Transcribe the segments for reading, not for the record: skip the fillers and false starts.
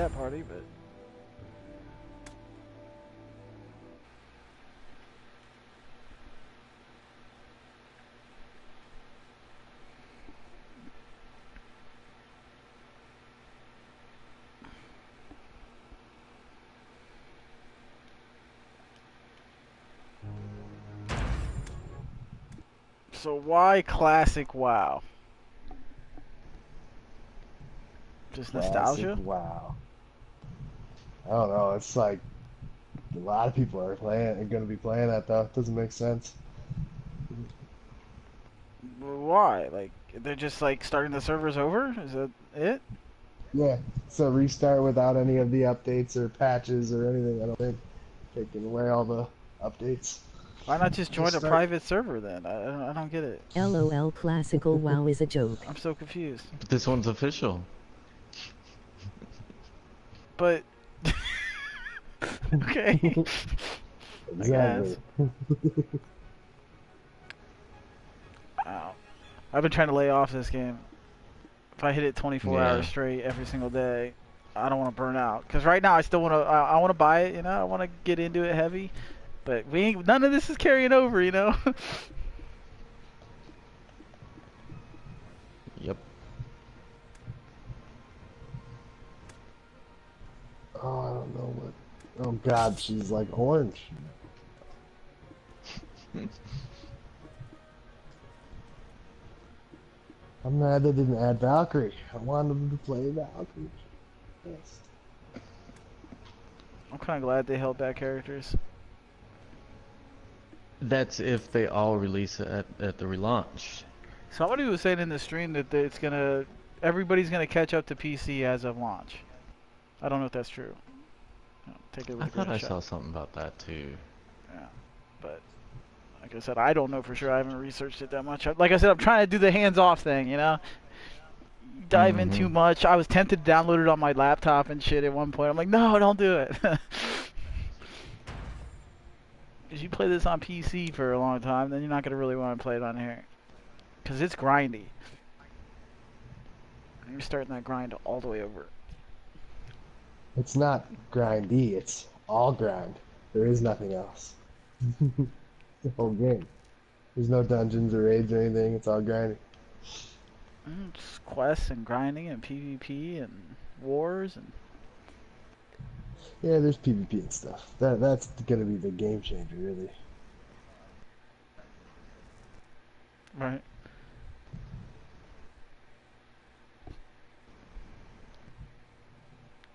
chat party, but. So why classic WoW? Just nostalgia? Wow. I don't know. It's like a lot of people are going to be playing that though. It doesn't make sense. Why? Like they're just like starting the servers over? Is that it? Yeah. So restart without any of the updates or patches or anything. I don't think taking away all the updates. Why not just join a private server then? I don't get it. LOL classical WoW is a joke. I'm so confused. This one's official. But okay. Exactly. Wow. I've been trying to lay off this game. If I hit it 24 hours straight every single day, I don't want to burn out. Because right now I still want to. I want to buy it. You know, I want to get into it heavy. But we ain't. None of this is carrying over. You know. Yep. Oh, I don't know what. Oh God, she's like orange. I'm mad they didn't add Valkyrie. I wanted them to play Valkyrie. Yes. I'm kind of glad they held back characters. That's if they all release it at the relaunch. Somebody was saying in the stream that it's gonna, everybody's gonna catch up to PC as of launch. I don't know if that's true. Take it with I a thought grain I of saw salt. something about that too. Yeah, but like I said, I don't know for sure. I haven't researched it that much. Like I said, I'm trying to do the hands-off thing. You know, dive in too much. I was tempted to download it on my laptop and shit at one point. I'm like, no, don't do it. Because you play this on PC for a long time, then you're not gonna really want to play it on here. Because it's grindy. You're starting that grind all the way over. It's not grindy, it's all grind. There is nothing else. The whole game. There's no dungeons or raids or anything, it's all grinding. It's quests and grinding and PvP and wars and... Yeah, there's PvP and stuff. That's gonna be the game changer, really. Right.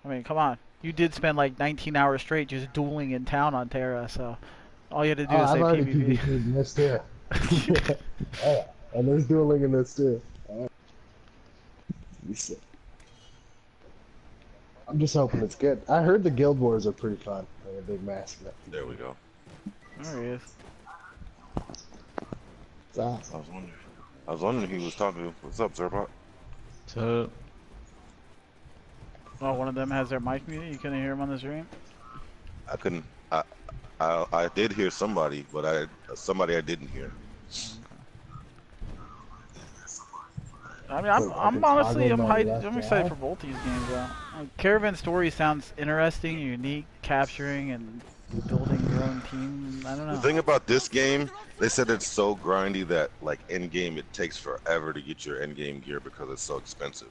I mean, come on. You did spend like 19 hours straight just dueling in town on Terra, so all you had to do is say I've already PvP. PvP'd in this too. Yeah, and there's dueling in this too. I'm just hoping it's good. I heard the guild wars are pretty fun. Like a big mask. There we go. There he is. It's awesome. I was wondering who he was talking to. What's up, Zerbot? What's up? Oh, one of them has their mic muted. You couldn't hear him on the stream? I couldn't. I did hear somebody, but somebody I didn't hear. I mean, I'm honestly, I'm excited for both these games. Caravan Story sounds interesting, unique, capturing and building your own team. I don't know. The thing about this game, they said it's so grindy that, like, end game, it takes forever to get your end game gear because it's so expensive.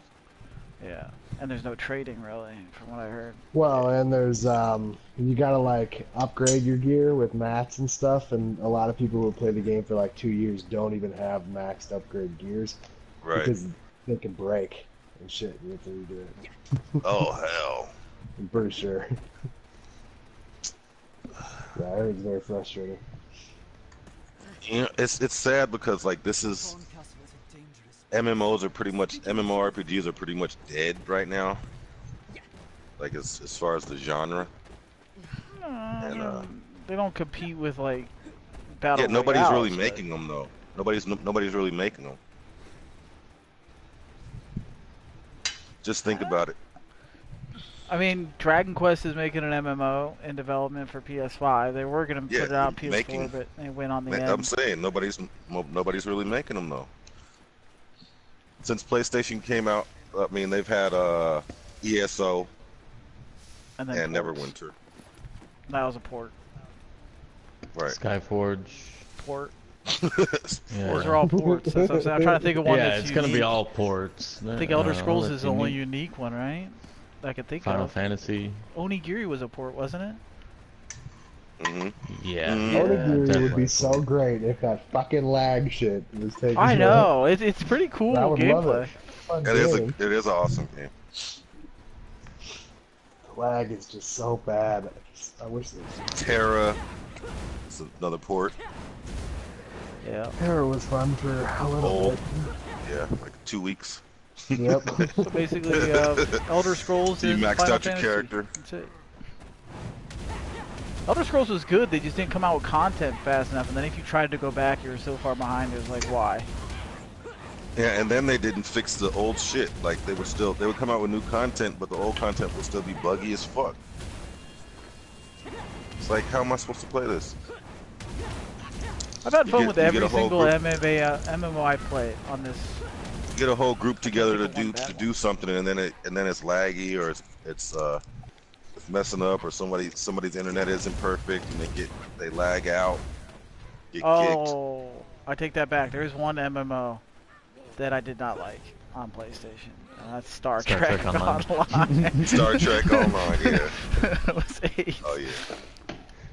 Yeah, and there's no trading really, from what I heard. Well, and there's you gotta like upgrade your gear with mats and stuff, and a lot of people who play the game for like 2 years don't even have maxed upgrade gears. Right. Because they can break and shit. You have to redo it. Oh hell. I'm pretty sure. Yeah, I heard it's very frustrating. You know, it's sad because like this is MMORPGs are pretty much dead right now. Like as far as the genre. And they don't compete with like battle. Yeah, nobody's royales, really making them though. Nobody's really making them. Just think about it. I mean, Dragon Quest is making an MMO in development for PS5. They were going to put it out PS4, but they went on the end. I'm saying nobody's really making them though. Since PlayStation came out, I mean they've had ESO, And then and ports. Neverwinter. That was a port. Right. Skyforge. Port. Yeah. Those are all ports. That's what I'm saying. I'm trying to think of one Yeah, that's it's unique. gonna be all ports. I think Elder Scrolls that's is the only unique. unique one, right? That I could think Final of. Fantasy. Onigiri was a port, wasn't it? Mm-hmm. Yeah. Onigiri would be definitely. so great if that fucking lag shit was taken. I care know. It's pretty cool I would love gameplay. it. Fun It game. is an awesome game. Lag is just so bad. I wish there was. Terra. It's another port. Yeah. Terror was fun for a little Old. bit. Yeah, like 2 weeks. Yep. So basically, Elder Scrolls You and maxed Final out your Fantasy. character. That's it. Elder Scrolls was good. They just didn't come out with content fast enough, and then if you tried to go back, you were so far behind. It was like, why? Yeah, and then they didn't fix the old shit. Like they would come out with new content, but the old content would still be buggy as fuck. It's like, how am I supposed to play this? I've had fun get- with you every get a whole single group- MMO I play on this. You get a whole group together to think of one bad do something, and then it's laggy or it's messing up, or somebody's internet isn't perfect, and they lag out, get kicked. Oh, I take that back. There is one MMO that I did not like on PlayStation. And that's Star Trek Online. Star Trek Online, yeah. It was 8. Oh yeah.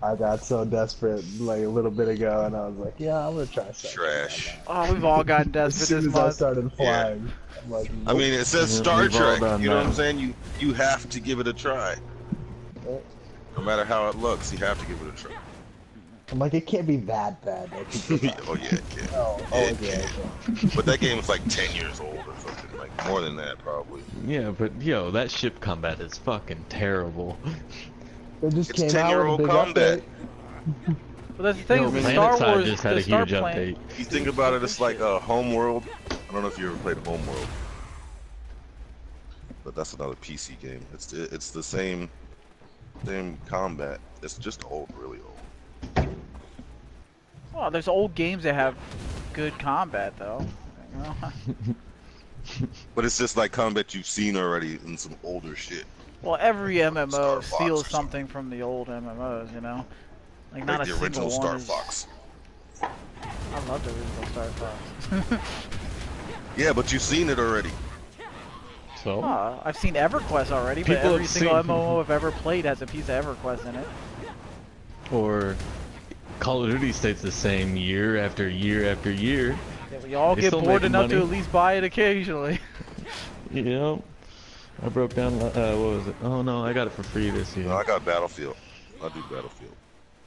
I got so desperate like a little bit ago, and I was like, yeah, I'm gonna try something. Trash. Oh, we've all gotten As desperate soon this as I month. started flying, I'm like, I mean, it says Mhm, Star we've all Trek. done You know what that. I'm saying? You have to give it a try. No matter how it looks, you have to give it a try. I'm like, it can't be that bad. Like, Oh yeah, it can. oh, It okay. But that game is like 10 years old or something, like more than that probably. Yeah, but yo, that ship combat is fucking terrible. They just It's came 10-year-old out with a big combat. update. But that's the thing. Yo, with Planet Star Side Wars, just had the a Star huge Plan- update. You think about it, it's like a Homeworld. I don't know if you ever played Homeworld, but that's another PC game. It's the same combat. It's just old, really old. Well, there's old games that have good combat, though. You know? But it's just like combat you've seen already in some older shit. Well, every MMO Star Fox steals or something from the old MMOs, you know? Like, Like not a the single original one Star is... Fox. I love the original Star Fox. Yeah, but you've seen it already. So I've seen EverQuest already, but People every have single seen- MMO I've ever played has a piece of EverQuest in it. or Call of Duty stays the same year after year after year. Yeah, we all They get still bored making enough to money. at least buy it occasionally. You know, I broke down. What was it? Oh no, I got it for free this year. No, I got Battlefield. I do Battlefield.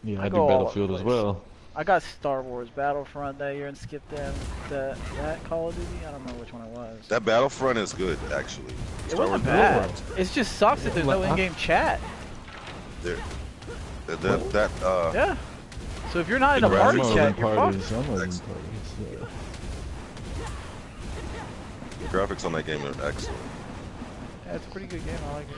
Yeah, I I go do all over Battlefield the as place. well. I got Star Wars Battlefront that year and skipped that Call of Duty. I don't remember which one it was. That Battlefront is good, actually. It Star wasn't Wars bad. Battlefront. It just sucks that there's no Well, in-game chat. There. Yeah. So if you're not in a The party graphics chat, you're fucked. I'm not in Excellent. parties. Yeah. The graphics on that game are excellent. Yeah, it's a pretty good game. I like it.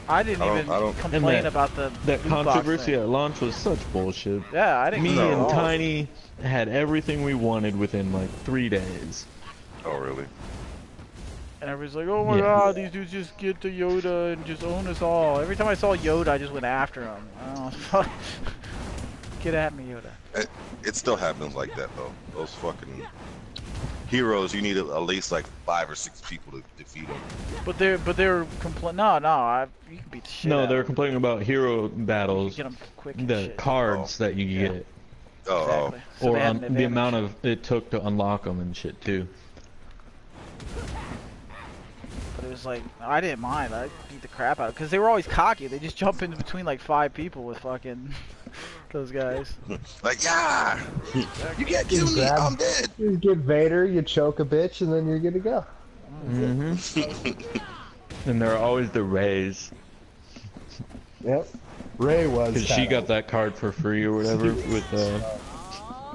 I didn't I even don't- complain And about the That loot box controversy thing. at launch was such bullshit. Yeah, I didn't. Me complain at and all. Tiny had everything we wanted within like 3 days. Oh, really? And everybody's like, "Oh my Yeah. God, these dudes just get to Yoda and just own us all." Every time I saw Yoda, I just went after him. Oh, fuck. Get at me, Yoda. It still happens like that, though. Those fucking heroes, you need at least like 5 or 6 people to defeat them. But they're complaining. No, you can beat the shit. No, out they're of them. complaining about hero You battles, get them quick and the shit. cards that you Yeah. get, Oh, Exactly. So or they had on an the amount advantage. of it took to unlock them and shit too. But it was like, I didn't mind. I beat the crap out of because they were always cocky. They just jump into between like 5 people with fucking those guys. like, yeah! You can't kill me, grab- I'm dead! You get Vader, you choke a bitch, and then you're good to go. And there are always the Rays, Yep. Ray was. because she kinda- got that card for free or whatever with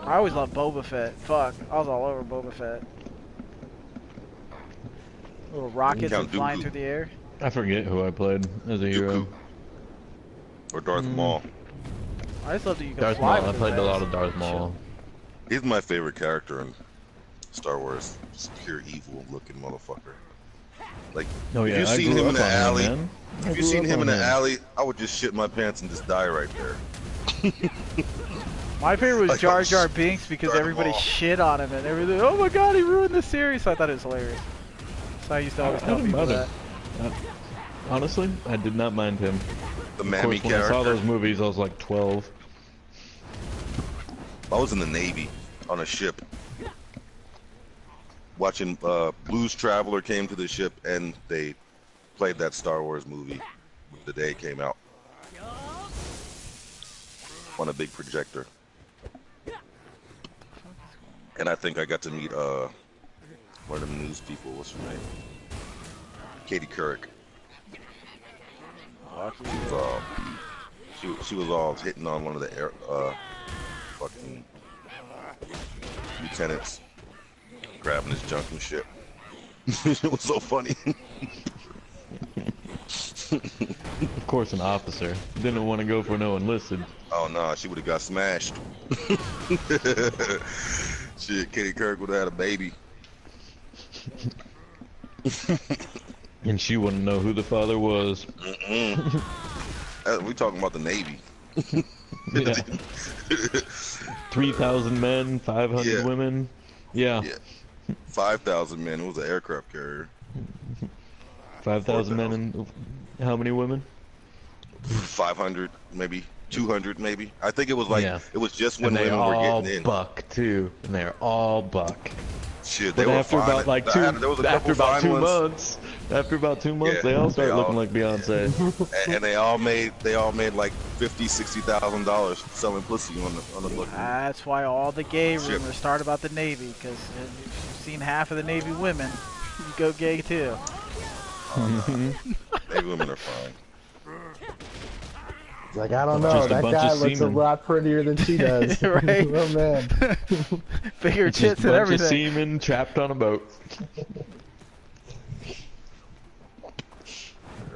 I always loved Boba Fett. Fuck, I was all over Boba Fett. Little rockets Count and flying Dooku. through the air. I forget who I played as a hero. Dooku. Or Darth Maul. I just loved that you could Darth fly Maul. I with played a those lot guys. of Darth Maul. He's my favorite character in Star Wars. Just pure evil looking motherfucker. Like, Oh if yeah, you I seen grew him in up the on alley, him, man. I if you grew seen up him on in the alley, I would just shit my pants and just die right there. My favorite was Like, Jar Jar Binks because start them everybody all. shit on him and everything. Oh my god, he ruined the series. So I thought it was hilarious. So I used to always I tell didn't people mind that. him. Honestly, I did not mind him. The Of mammy course, when I saw character. those movies, I was like 12. I was in the Navy on a ship. Watching Blues Traveler came to the ship and they played that Star Wars movie the day it came out on a big projector. And I think I got to meet one of them news people. What's her name? Katie Couric. She was all hitting on one of the fucking lieutenants, grabbing his junk and shit. It was so funny. Of course, an officer didn't want to go for no enlisted. Oh no, she would have got smashed. Shit, Katie Couric would have had a baby. And she wouldn't know who the father was. We talking about the Navy. Yeah. 3,000 men, 500 Yeah. women. Yeah. 5,000 men. It was an aircraft carrier. 5,000 men and how many women? 500, maybe 200, maybe. I think it was like it was just when and they women were all getting in. buck too, and they're all buck. Shit, they But were after fine. about like after about 2 months, they all start looking like Beyonce. And they all made like $50,000-$60,000 selling pussy on the fucking. That's why all the gay rumors start about the Navy, because if you've seen half of the Navy women, you go gay too. Navy women are fine. It's like, I don't know, Just a that bunch guy of looks a semen. lot prettier than she does. Right? Oh man. Bigger Just tits a and bunch of everything. semen trapped on a boat.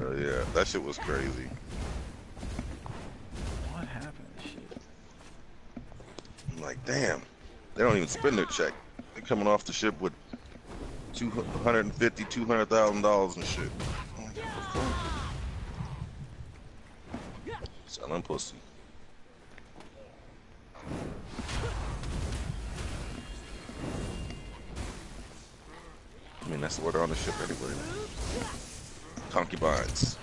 Yeah, that shit was crazy. What happened to shit? I'm like, damn, they don't even spend their check. They're coming off the ship with $250,000-$200,000 and shit. Selling pussy. I mean, that's the word on the ship anyway. Concubines.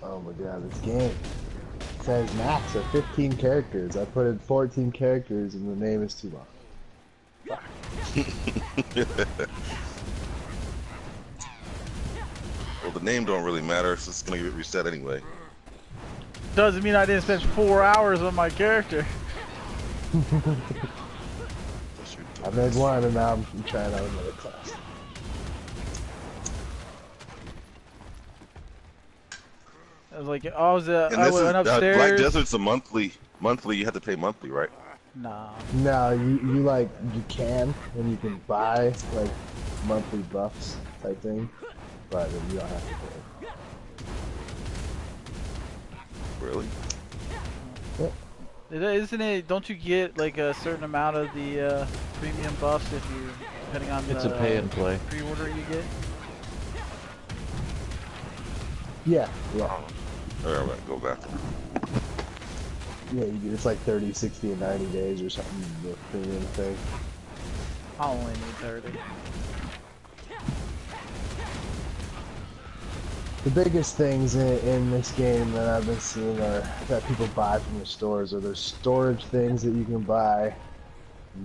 Oh my god, this game says max of 15 characters. I put in 14 characters and the name is too long. Well, the name don't really matter. It's just gonna get reset anyway. Doesn't mean I didn't spend 4 hours on my character. I made one and now I'm trying out another class. I was like, I went upstairs. Black Desert's a monthly. Monthly, you have to pay monthly, right? Nah. No, you like, you can, and you can buy like monthly buffs type thing, but you don't have to pay. Really? Yep. Isn't it, don't you get like a certain amount of the premium buffs if you, depending on It's the a pay and play. pre-order you get? Yeah. Alright, go back. Yeah, you do. It's like 30, 60, and 90 days or something, the premium thing. I only need 30. The biggest things in this game that I've been seeing are that people buy from the stores, or there's storage things that you can buy,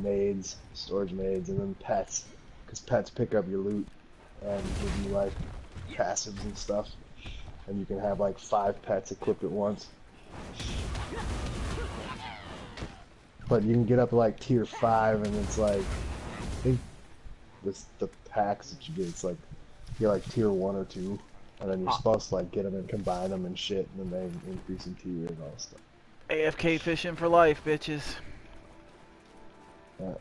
maids, storage maids, and then pets, because pets pick up your loot and give you like passives and stuff, and you can have like 5 pets equipped at once. But you can get up to like tier 5, and it's like, I think with the packs that you get, it's like you're like tier 1 or 2. And then you're supposed to like get them and combine them and shit, and then they increase in tier and all that stuff. AFK fishing for life, bitches. Yeah.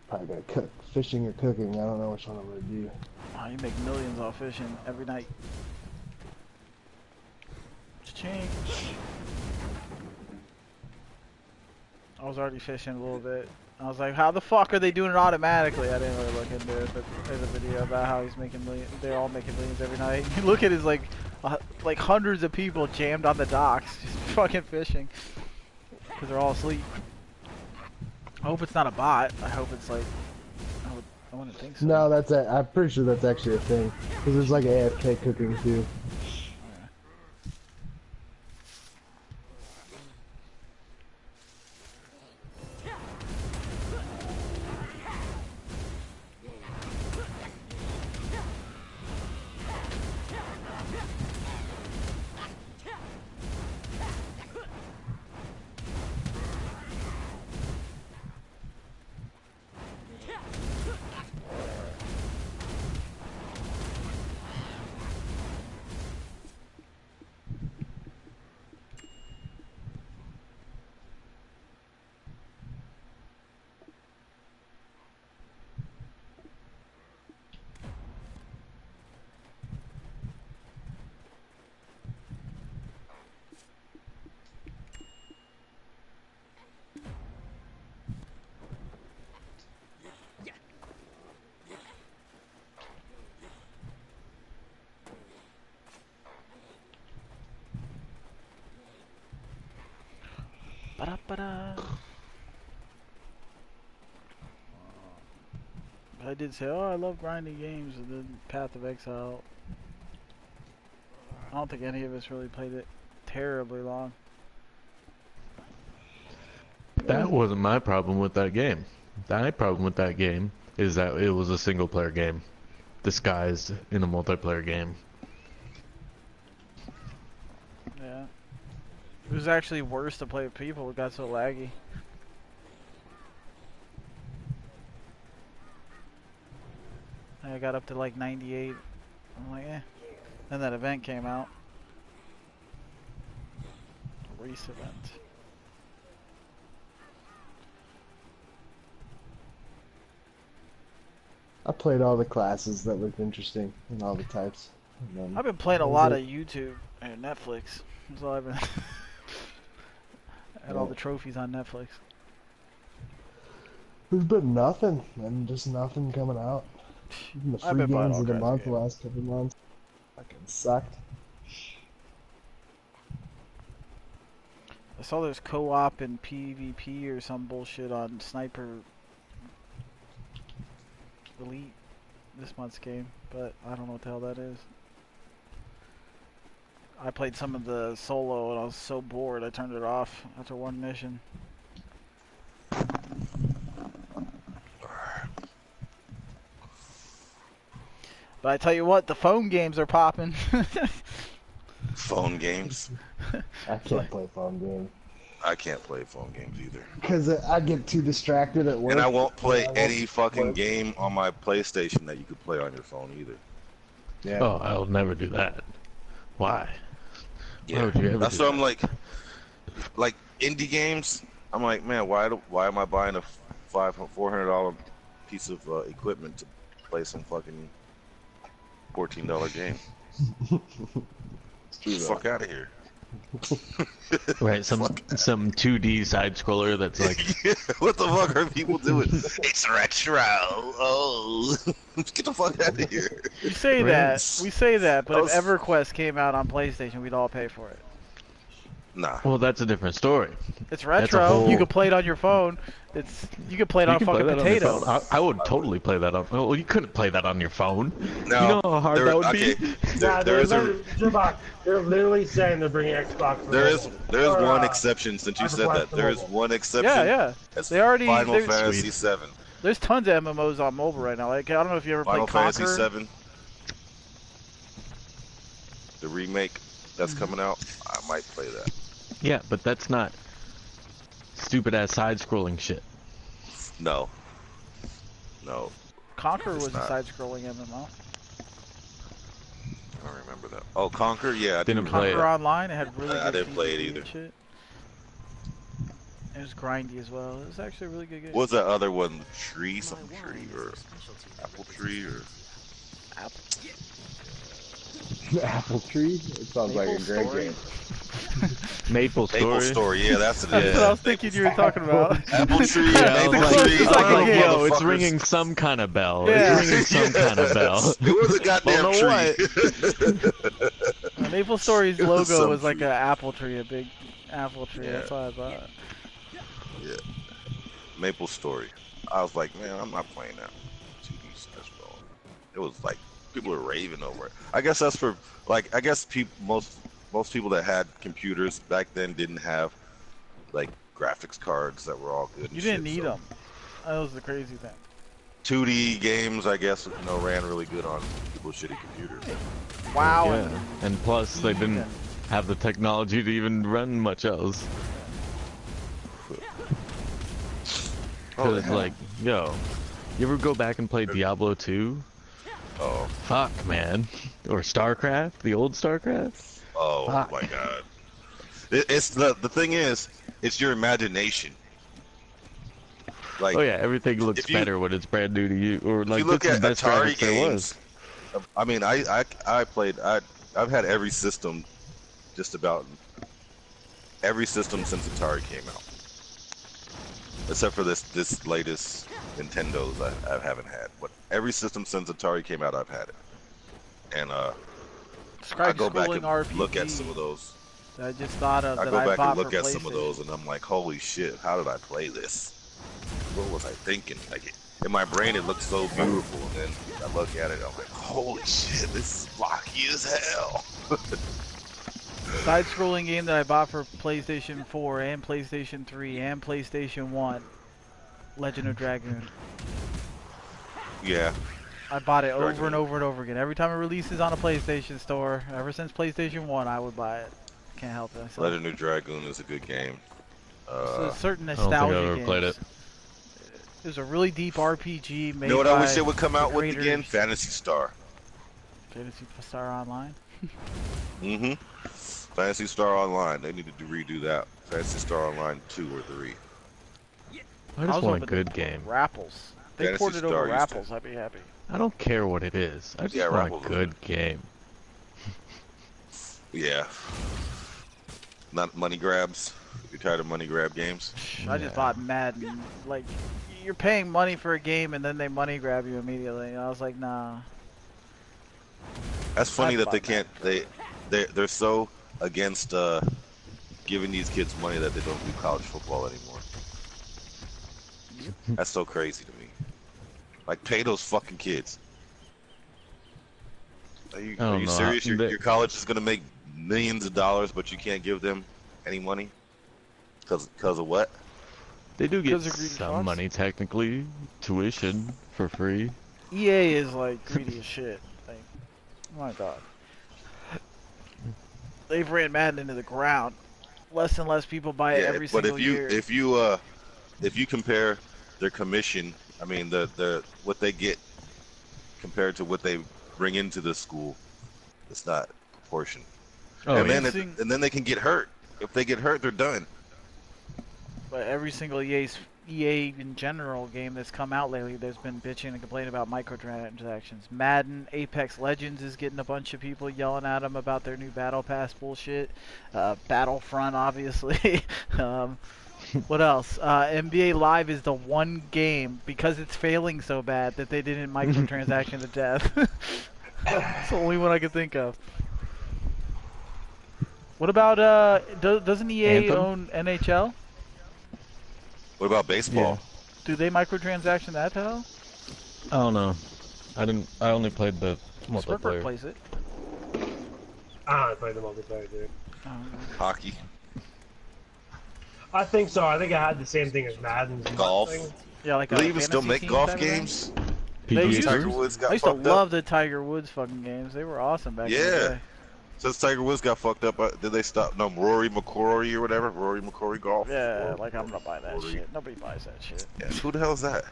Probably gotta cook, fishing or cooking. I don't know which one I'm gonna do. Oh, you make millions off fishing every night. Cha-ching. I was already fishing a little bit. I was like, how the fuck are they doing it automatically? I didn't really look into it, but there's a video about how he's making millions. They're all making millions every night. You look at his like hundreds of people jammed on the docks, just fucking fishing, because they're all asleep. I hope it's not a bot. I hope it's like, I wouldn't think so. No, I'm pretty sure that's actually a thing. Because there's like AFK cooking too. I did say, oh, I love grinding games, and then Path of Exile. I don't think any of us really played it terribly long. That wasn't my problem with that game. My problem with that game is that it was a single player game disguised in a multiplayer game. Yeah. It was actually worse to play with people. It got so laggy. I got up to like 98. I'm like, eh. Then that event came out. Race event. I played all the classes that looked interesting and all the types. I've been playing a lot of YouTube and Netflix. So I've been and all the trophies on Netflix. There's been nothing, and just nothing coming out. Even the free games of the month, the last couple months, fucking sucked. I saw there's co-op and PvP or some bullshit on Sniper Elite this month's game, but I don't know what the hell that is. I played some of the solo and I was so bored I turned it off after one mission. But I tell you what, the phone games are popping. Phone games? I can't play phone games. I can't play phone games either. Because I get too distracted at work. And I won't play any fucking game on my PlayStation that you could play on your phone either. Yeah. Oh, I'll never do that. Why? Yeah. Why would you ever That's do what that? I'm like indie games. I'm like, man, why am I buying a $400 piece of equipment to play some fucking $14 game? Get the fuck out of here. Right, some 2D side scroller that's like, what the fuck are people doing? It's retro. Oh, get the fuck out of here. We say that, but if was- EverQuest came out on PlayStation, we'd all pay for it. Nah. well, that's a different story. It's That's a retro. whole- You could play it on your phone. You could play it You on can play fucking that on your potato. phone. I would totally play that on. Well, you couldn't play that on your phone. No, You know how hard that would be. They're literally saying they're bringing Xbox. There is one exception since you said that. There is one exception. Yeah. That's They already- Final they're- Fantasy VII. There's tons of MMOs on mobile right now. Like I don't know if you ever Final played Fantasy Conquer. VII. The remake that's coming out. I might play that. Yeah, but that's not stupid ass side scrolling shit. No. Conquer It's was not. a side-scrolling MMO. I don't remember that. Oh, Conquer? Yeah, I Didn't play Conquer it. Online, it had really I good didn't play it PvP either. and shit. It was grindy as well. It was actually a really good game. What was that other one? Tree? Something tree? Or apple tree? Or Apple. Apple Tree? It sounds like a great Story? game. Maple Story. Maple Story, yeah, that's the That's name. what I was thinking you were talking about. Apple Tree, Yeah, I was Maple like, Tree, it's like all a those game. yo, it's motherfuckers. ringing some kind of bell. Yeah. It's ringing some kind of bell. It was a goddamn Well, know tree. Maple Story's It was logo some was like tree. an apple tree, a big apple tree. Yeah. That's why I thought. Yeah. Maple Story. I was like, man, I'm not playing that 2D Smash Bros. It was like people were raving over it. I guess that's for like I guess most people that had computers back then didn't have like graphics cards that were all good. And You didn't shit, need so them. That was the crazy thing. 2D games, I guess, ran really good on people's shitty computers. Wow. Yeah, and plus they didn't have the technology to even run much else. Oh, Cause yeah. like, yo, you ever go back and play Diablo 2? Oh, Fuck, man. Or StarCraft, the old StarCraft. oh Fuck. my God! It's the thing is, it's your imagination. Like, Oh yeah, everything looks if you- better when it's brand new to you, or if like you look this is at the best Atari graphics there was. games, I mean, I've had every system, just about every system since Atari came out, except for this latest Nintendo's I haven't had. But every system since Atari came out, I've had it, and I go back and RPG look at some of those. that I just thought of I that go I back bought and look for at some of PlayStation. those, and I'm like, holy shit, how did I play this? What was I thinking? Like, in my brain, it looked so beautiful, and then I look at it, I'm like, holy shit, this is blocky as hell. Side-scrolling game that I bought for PlayStation 4 and PlayStation 3 and PlayStation 1. Legend of Dragoon. Yeah, I bought it over Dragoon. and over and over again. Every time it releases on a PlayStation store, ever since PlayStation 1, I would buy it. Can't help it. So Legend of Dragoon is a good game. there's certain I don't think nostalgia I've ever games. played it. It was a really deep RPG made You know what by I wish it would come out with creators- again? Phantasy Star. Fantasy Star Online. Mm-hmm. Phantasy Star Online. They needed to redo that. Phantasy Star Online 2 or 3. I just was want a hoping good they game. Rapples. They Fantasy ported over Star used to- Rapples, I'd be happy. I don't care what it is. I just Yeah, want Rapples a was good game. Yeah. Not money grabs. You're tired of money grab games? I just bought Madden. Like, you're paying money for a game and then they money grab you immediately. And I was like, nah. That's funny I'd that they buy can't. They're so against giving these kids money that they don't do college football anymore. That's so crazy to me. Like, pay those fucking kids. Are you I don't know. serious? Your, They- your college is gonna make millions of dollars, but you can't give them any money? Cause of what? They do get 'Cause they're greedy some fucks? money, technically. Tuition for free. EA is like greedy as shit. Like, oh my god. They've ran Madden into the ground. Less and less people buy it every but single year. if you compare their commission, I mean the what they get compared to what they bring into the school, it's not proportion. Oh, and yeah. then and then they can get hurt. If they get hurt, they're done. But every single EA in general game that's come out lately, there's been bitching and complaining about microtransactions. Madden, Apex Legends is getting a bunch of people yelling at them about their new Battle Pass bullshit. Battlefront, obviously. What else? NBA Live is the one game, because it's failing so bad, that they didn't microtransaction to death. It's the only one I could think of. What about, doesn't EA Anthem? own NHL? What about baseball? Do they microtransaction that hell? I don't know. I only played the Sparkler multiplayer. plays it. I played the multiplayer, dude. Hockey, I think so. I think I had the same thing as Madden. golf. Yeah, like Do a they even still fantasy make team golf type of thing? games? They PGA used Tiger to. Woods got I used to fucked love up. the Tiger Woods fucking games. They were awesome back in the Yeah. day. Since Tiger Woods got fucked up, did they stop? No, Rory McIlroy or whatever. Rory McIlroy golf. Yeah, Rory- like I'm gonna buy that Rory. shit. Nobody buys that shit. Yeah, who the hell is that?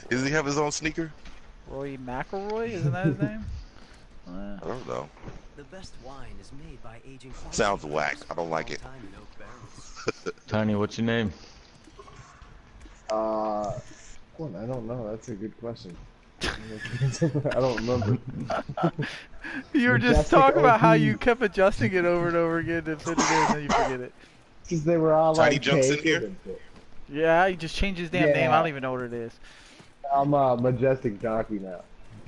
Does he have his own sneaker? Roy McIlroy, isn't that his name? I don't know. The best wine is made by aging. Sounds whack. I don't like it. Tiny, what's your name? I don't know. That's a good question. I don't remember. You were just Majestic talking about how OP. you kept adjusting it over and over again to fit it in, and then you forget it. Because they were all Tiny like jumps in cake here? and shit. Yeah, he just changed his damn name. I don't even know what it is. I'm a Majestic Donkey now.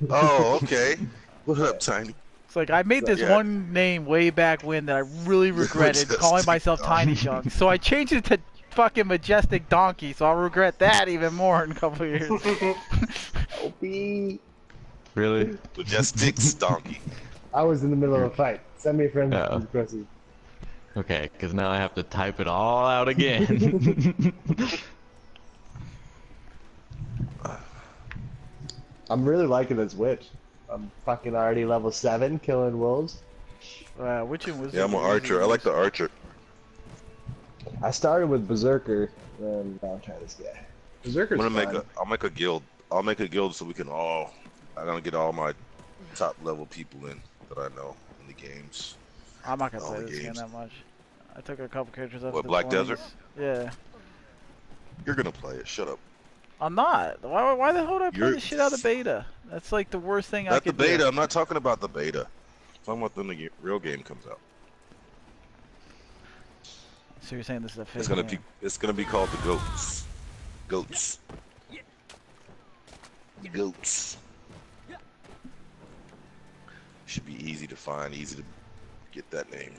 Oh, okay. What up, Tiny? It's like I made this Yeah. one name way back when that I really regretted Majestic calling myself Tiny Donkey. Junk. So I changed it to fucking Majestic Donkey. So I'll regret that even more in a couple of years. OP. Really? Majestic Donkey. I was in the middle of a fight. Send me a friend Uh-oh. request. Okay, because now I have to type it all out again. I'm really liking this witch. I'm fucking already level 7 killing wolves. Which one was Yeah, I'm an archer. I like the archer. I started with Berserker, and now I'll try this guy. Berserker's I'm gonna fun. I'll make a guild. I'll make a guild so we can all. I'm gonna get all my top level people in that I know in the games. I'm not gonna all play the this game games. that much. I took a couple characters up. What, to Black 20s. Desert? Yeah. You're gonna play it. Shut up. I'm not. Why the hell did I play You're- the shit out of the beta? That's like the worst thing I Not the could beta. do. I'm not talking about the beta. I'm talking about when the real game comes out. So you're saying this is a fake It's gonna game? be. It's gonna be called the Goats. Goats. Goats. Should be easy to find. Easy to get that name.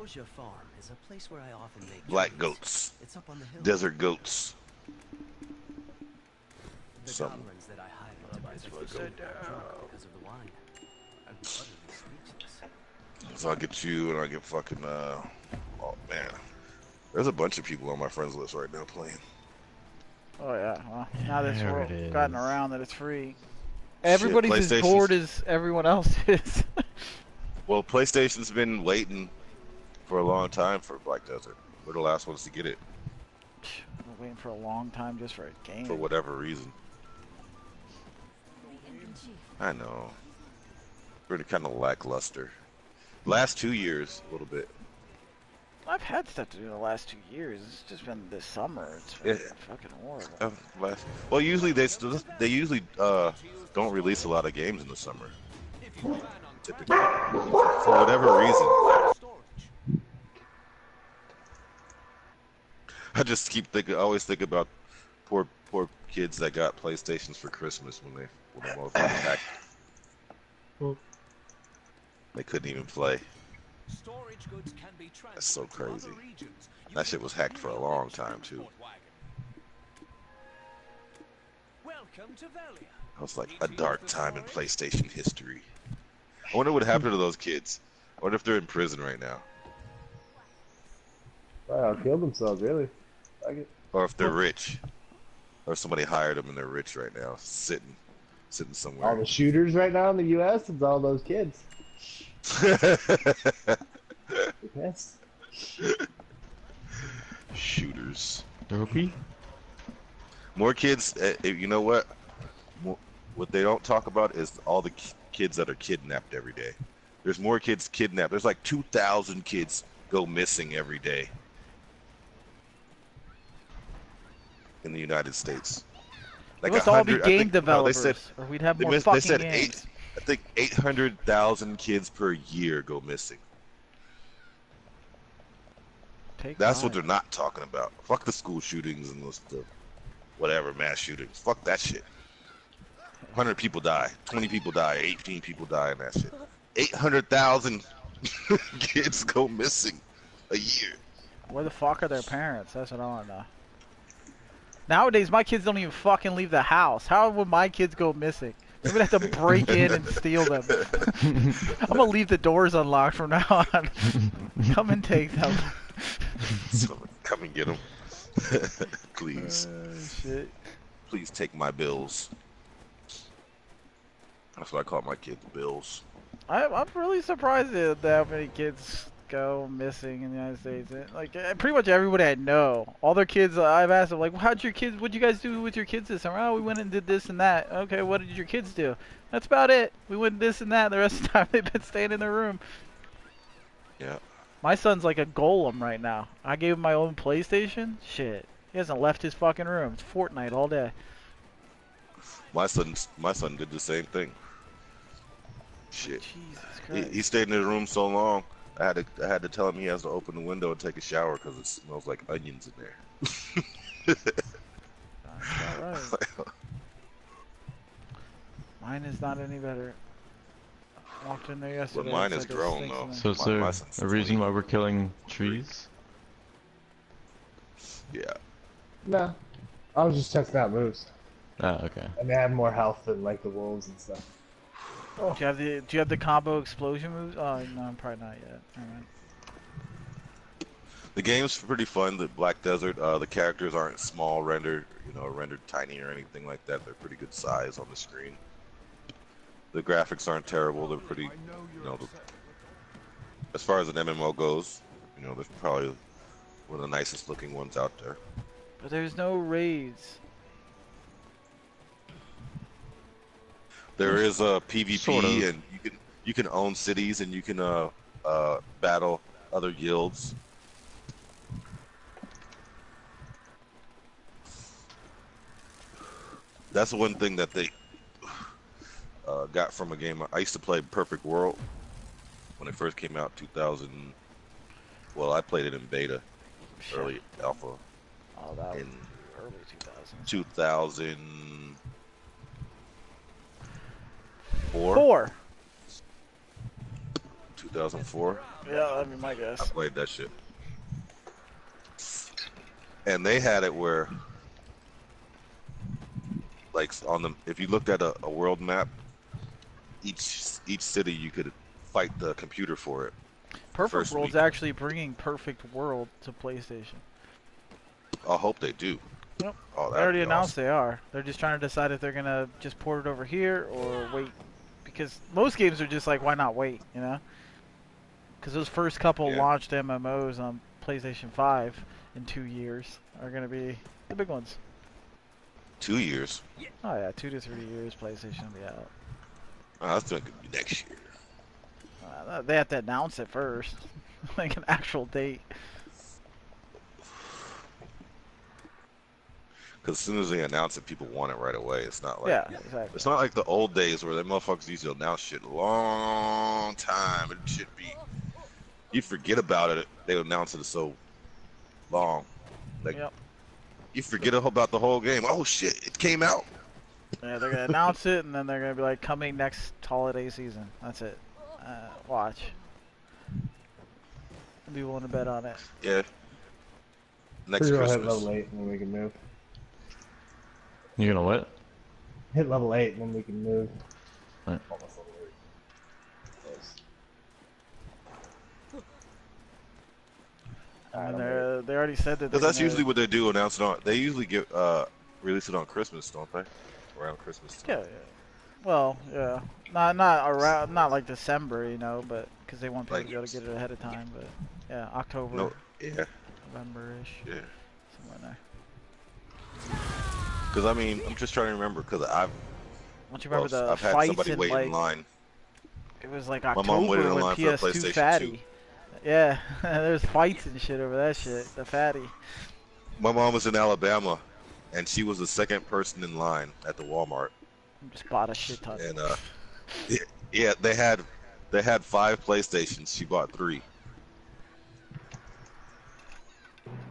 Osha Farm is a place where I often make Black journeys. goats. It's up on the hill. Desert goats. The something. goblins that I hired to visit well were go. so drunk because of the wine. I'm utterly speechless. So I'll get you and I'll get fucking oh man. There's a bunch of people on my friends list right now playing. Oh yeah. Well, now that There it's it gotten is. around that it's free, everybody's as PlayStation's- bored as everyone else is. Well, PlayStation's been waiting for a long time for Black Desert. We're the last ones to get it We're waiting for a long time just for a game. for whatever reason. I know. We're kind of lackluster. Last 2 years, a little bit. I've had stuff to do the last 2 years. It's just been this summer. It's been Yeah. fucking horrible. Well, usually they usually don't release a lot of games in the summer. Typically, for whatever reason. I just keep thinking. I always think about poor kids that got PlayStations for Christmas when the motherfuckers hacked. They couldn't even play. That's so crazy. That shit was hacked for a long time too. Welcome to Velia. It was like a dark time in PlayStation history. I wonder what happened to those kids. I wonder if they're in prison right now, Wow, killed themselves, really. Like it. or if they're rich, or somebody hired them and they're rich right now, sitting All somewhere. the shooters right now in the U.S., it's all those kids. Yes. Shooters. Dopey? More kids. You know what? What they don't talk about is all the kids that are kidnapped every day. There's more kids kidnapped. There's like 2,000 kids go missing every day in the United States. They Like must all be 100 I game think- no, developers, they said, or we'd have they more miss- they fucking said games. I think 800,000 kids per year go missing. That's what they're not talking about. Fuck the school shootings and the whatever mass shootings. Fuck that shit. 100 people die, 20 people die, 18 people die in that shit. 800,000 kids go missing a year. Where the fuck are their parents? That's what I want to know. Nowadays, my kids don't even fucking leave the house. How would my kids go missing? I'm gonna have to break in and steal them. I'm gonna leave the doors unlocked from now on. Come and take them. So come and get them. Please. Shit. Please take my bills. That's what I call my kids, bills. I'm really surprised at how many kids go missing in the United States. Like pretty much everybody I know, all their kids. I've asked them like, "How'd your kids? What'd you guys do with your kids this summer?" "Oh, we went and did this and that." "Okay, what did your kids do?" "That's about it. We went this and that. The rest of the time they've been staying in their room." Yeah. My son's like a golem right now. I gave him my own PlayStation. Shit, He hasn't left his fucking room. It's Fortnite all day. My son did the same thing. Shit. Jesus He Christ. stayed in his room so long. I had to tell him he has to open the window and take a shower because it smells like onions in there. That's not right. Mine is not any better. I walked in there yesterday. Well, mine it's is like grown it though. stinks So is in there my son's a reason 20. why we're killing trees? Yeah. No. I was just testing out moves. Oh, okay. And they have more health than like the wolves and stuff. there. Do you have the combo explosion moves? Oh no, probably not yet. Alright. The game's pretty fun. The Black Desert, the characters aren't small rendered, rendered tiny or anything like that. They're pretty good size on the screen. The graphics aren't terrible. They're pretty, as far as an MMO goes, they're probably one of the nicest looking ones out there. But there's no raids. There is a PvP, Sort of. and you can own cities, and you can battle other guilds. That's one thing that they got from a game. I used to play Perfect World when it first came out, 2000. Well, I played it in beta, early alpha. Oh, that was In early 2000s. 2004. 2004. Yeah, that'd be my I guess. played that shit. And they had it where, like, if you looked at a world map, each city you could fight the computer for it. Perfect first World's week. actually bringing Perfect World to PlayStation. I hope they do. Yep. Oh, They that'd already be announced awesome. they are. They're just trying to decide if they're gonna just port it over here or wait. Because most games are just like, why not wait, you know? Because those first couple Yeah. launched MMOs on PlayStation 5 in 2 years are gonna be the big ones. 2 years. Oh yeah, 2 to 3 years PlayStation will be out. Oh, that's going to be next year. They have to announce it first, like an actual date. Because as soon as they announce it, people want it right away. It's not like Yeah, exactly. it's not like the old days where the motherfuckers used to announce shit a long time. It should be. You'd forget about it. They would announce it so long. Like, Yep. you forget about the whole game. Oh shit, it came out. Yeah, they're gonna announce it, and then they're gonna be like, coming next holiday season. That's it. Watch. I'll be willing to bet on it. Yeah. Next We're gonna hit Christmas. level 8 and then we can move. You gonna what? Hit level 8 and then we can move. Right. Almost level 8. Close. And they already said that. Because that's they're usually what they do. Announce it on. They usually release it on Christmas, don't they? Around Christmas time. Yeah. Well, yeah. Not around, not like December, you know, but because they want people Like- to be able to get it ahead of time. But yeah, October, No. Yeah. November-ish, Yeah. somewhere in there. Because I mean, I'm just trying to remember. Because I've Don't you remember the I've had fights somebody in wait like in line. it was like mom October waited in when line for a PS2 PlayStation Fatty. 2. Yeah, there's fights and shit over that shit. The Fatty. My mom was in Alabama, and she was the second person in line at the Walmart. Just bought a shit ton. And yeah, they had 5 PlayStations. She bought 3.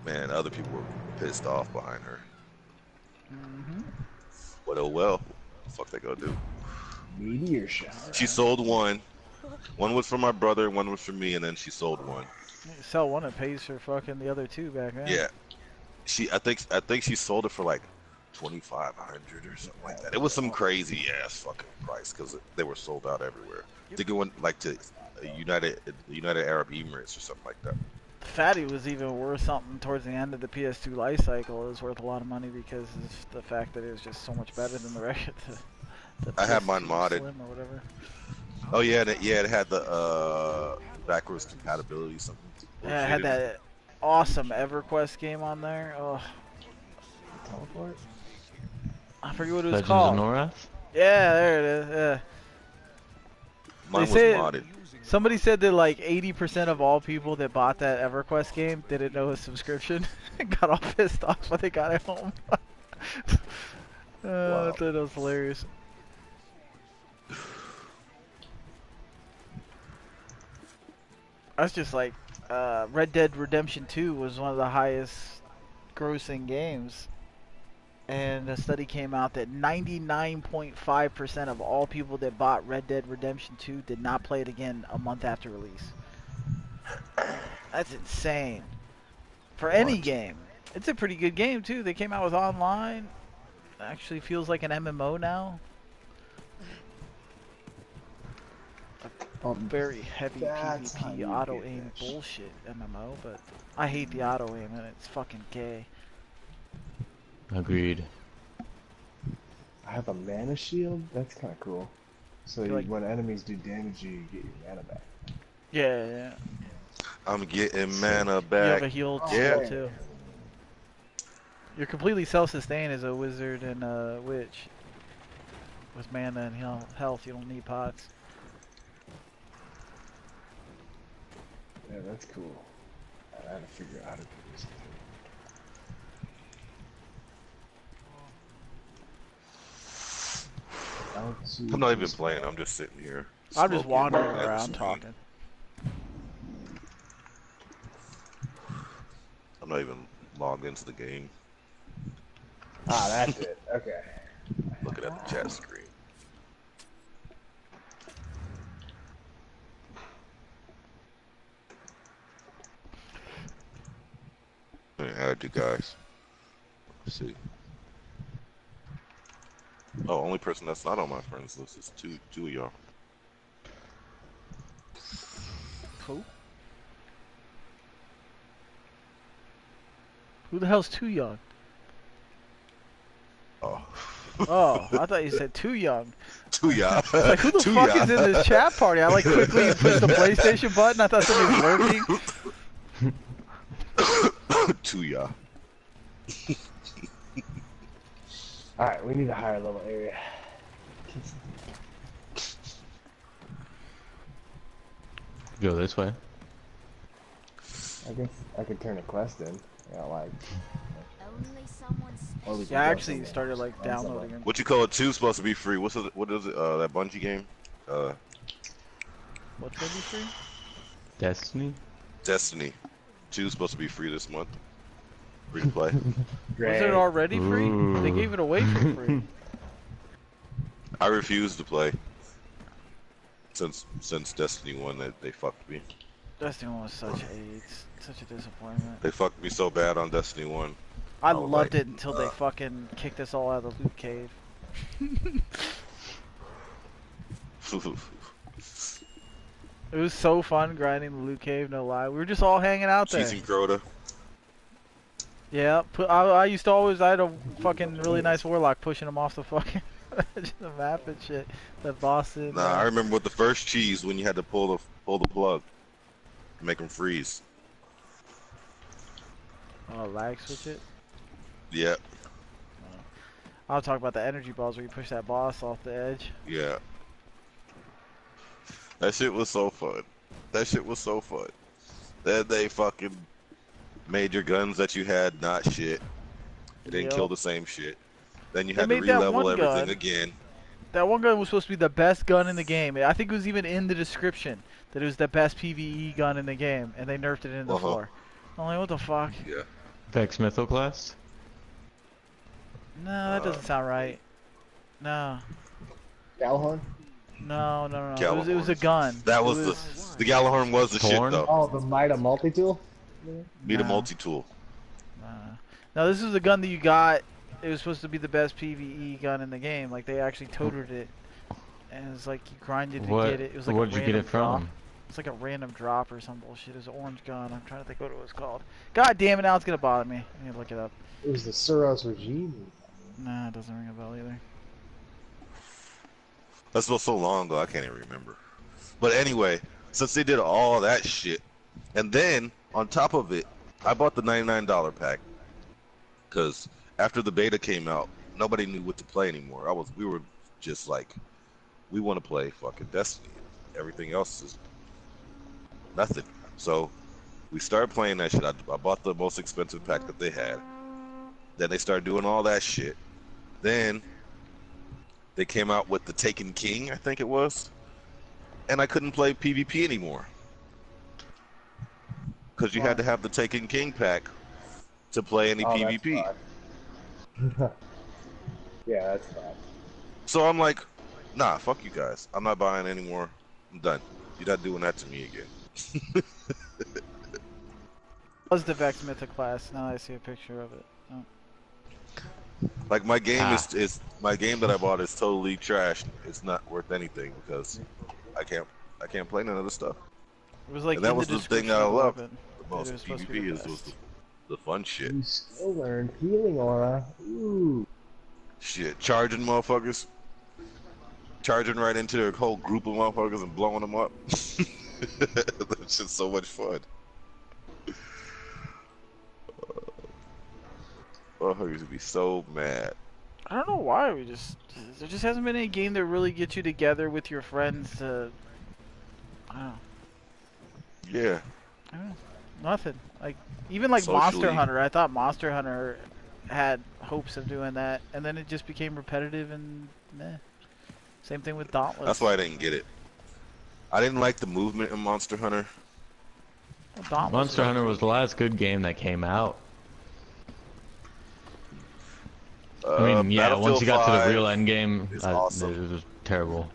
Man, other people were pissed off behind her. Mm-hmm. But oh well. What the fuck they gonna do? Meteor shower. She sold one. One was for my brother, and one was for me, and then she sold one. You sell one, it pays for fucking the other 2 back then. Yeah. I think she sold it for like $2,500 or something like that. It was some crazy ass fucking price because they were sold out everywhere. I think it went like to United Arab Emirates or something like that. The Fatty was even worth something towards the end of the PS2 life cycle. It was worth a lot of money because of the fact that it was just so much better than the rest. The I had mine PS2 modded. Slim or whatever. Oh yeah, it had the backwards compatibility something. Yeah, it had that awesome EverQuest game on there. Oh, Teleport? I forget what it was Legends called. of Norath? Yeah, there it is. Yeah. Mine was They say modded. Somebody said that like 80% of all people that bought that EverQuest game didn't know a subscription and got all pissed off when they got it home. Wow. I thought that was hilarious. That's just like Red Dead Redemption 2 was one of the highest grossing games. And a study came out that 99.5% of all people that bought Red Dead Redemption 2 did not play it again a month after release. That's insane. For any game. It's a pretty good game too. They came out with online. It actually feels like an MMO now. Very heavy That's how PvP you auto get aim that shit. bullshit MMO, but I hate the auto aim and it's fucking gay. Agreed. I have a mana shield. That's kind of cool. So Feel like- when enemies do damage, you get your mana back. Yeah. I'm getting mana You have back. a heal Yeah. too. You're completely self-sustained as a wizard and a witch. With mana and health, you don't need pots. Yeah, that's cool. I had to figure out how to do this. I'm not even playing. I'm just sitting here. I'm just smoking wandering and around listening. talking. I'm not even logged into the game. Ah, that's it. Okay. Looking at the chat screen. Let me add you guys. Let's see. Oh, only person that's not on my friends list is two of y'all. Who? Who the hell's too young? Oh. Oh, I thought you said too young. Two y'all. It's like, who the Two fuck y'all. is in this chat party? I like quickly pushed the PlayStation button. I thought somebody was lurking. Two y'all. Alright, we need a higher level area. Go this way. I guess I could turn a quest in. Yeah, like. Only someone Or we special. could Yeah, I go actually somewhere. started like downloading them. What you call it? Two's supposed to be free. What is it? That Bungie game? What's gonna be free? Destiny? Destiny. 2's supposed to be free this month. Free to play. Was it already free? They Ooh. gave it away for free. I refuse to play. Since Destiny 1, they fucked me. Destiny 1 was such such a disappointment. They fucked me so bad on Destiny 1. I was loved like, it until they fucking kicked us all out of the loot cave. It was so fun grinding the loot cave, no lie. We were just all hanging out there. Cheesing Crota. Yeah, I used to always, I had a fucking really nice warlock pushing him off the fucking the map and shit. That boss in. Nah, I remember with the first cheese when you had to pull the plug to make him freeze. Oh, lag switch it? Yeah, I'll talk about the energy balls where you push that boss off the edge. yeah. That shit was so fun. That shit was so fun. Then they fucking made your guns that you had not shit. It didn't Yep. kill the same shit. Then you They had to made that re-level one everything gun. again. That one gun was supposed to be the best gun in the game. I think it was even in the description that it was the best PvE gun in the game, and they nerfed it into the floor. I'm like, what the fuck? Yeah. Vex Mythoclast? No, that doesn't sound right. No. Galahorn? No. It was a Gallahorns. gun. That It was the Gallahorn was the shit Torn? though. Oh, the Mida multi-tool? Be the Nah. multi-tool. No, this is the gun that you got. It was supposed to be the best PvE gun in the game. Like, they actually totered it. And it's like you grinded to What? get it. It was like Where'd a you get random it from? drop. It's like a random drop or some bullshit. It was an orange gun. I'm trying to think what it was called. God damn it, now it's gonna bother me. I need to look it up. It was the Suros regime. Nah, it doesn't ring a bell either. That's so long ago, I can't even remember. But anyway, since they did all that shit, and then on top of it, I bought the $99 pack because after the beta came out, nobody knew what to play anymore. We were just like, we want to play fucking Destiny. Everything else is Nothing. So we started playing that shit. I bought the most expensive pack that they had. Then they started doing all that shit. Then they came out with the Taken King, I think it was, and I couldn't play PvP anymore because you had to have the Taken King pack to play any PvP. Yeah, that's fine. So I'm like, nah, fuck you guys. I'm not buying anymore. I'm done. You're not doing that to me again. Was the Vex Mythic class? Now I see a picture of it. Oh. Like my game is my game that I bought is totally trash. It's not worth anything because I can't play none of the stuff. It was like, and that was the thing I loved the most. Was PvP was the fun shit. You still learn healing aura. Ooh. Shit, charging motherfuckers. Charging right into their whole group of motherfuckers and blowing them up. That's just so much fun. Motherfuckers would be so mad. I don't know why there just hasn't been any game that really gets you together with your friends to, I don't know. Yeah. I don't know. Nothing. Like, even like Socially. Monster Hunter, I thought Monster Hunter had hopes of doing that, and then it just became repetitive and meh. Same thing with Dauntless. That's why I didn't get it. I didn't like the movement in Monster Hunter. Well, Monster Hunter was the last good game that came out. I mean, yeah, once you got to the real end game, awesome. It was terrible.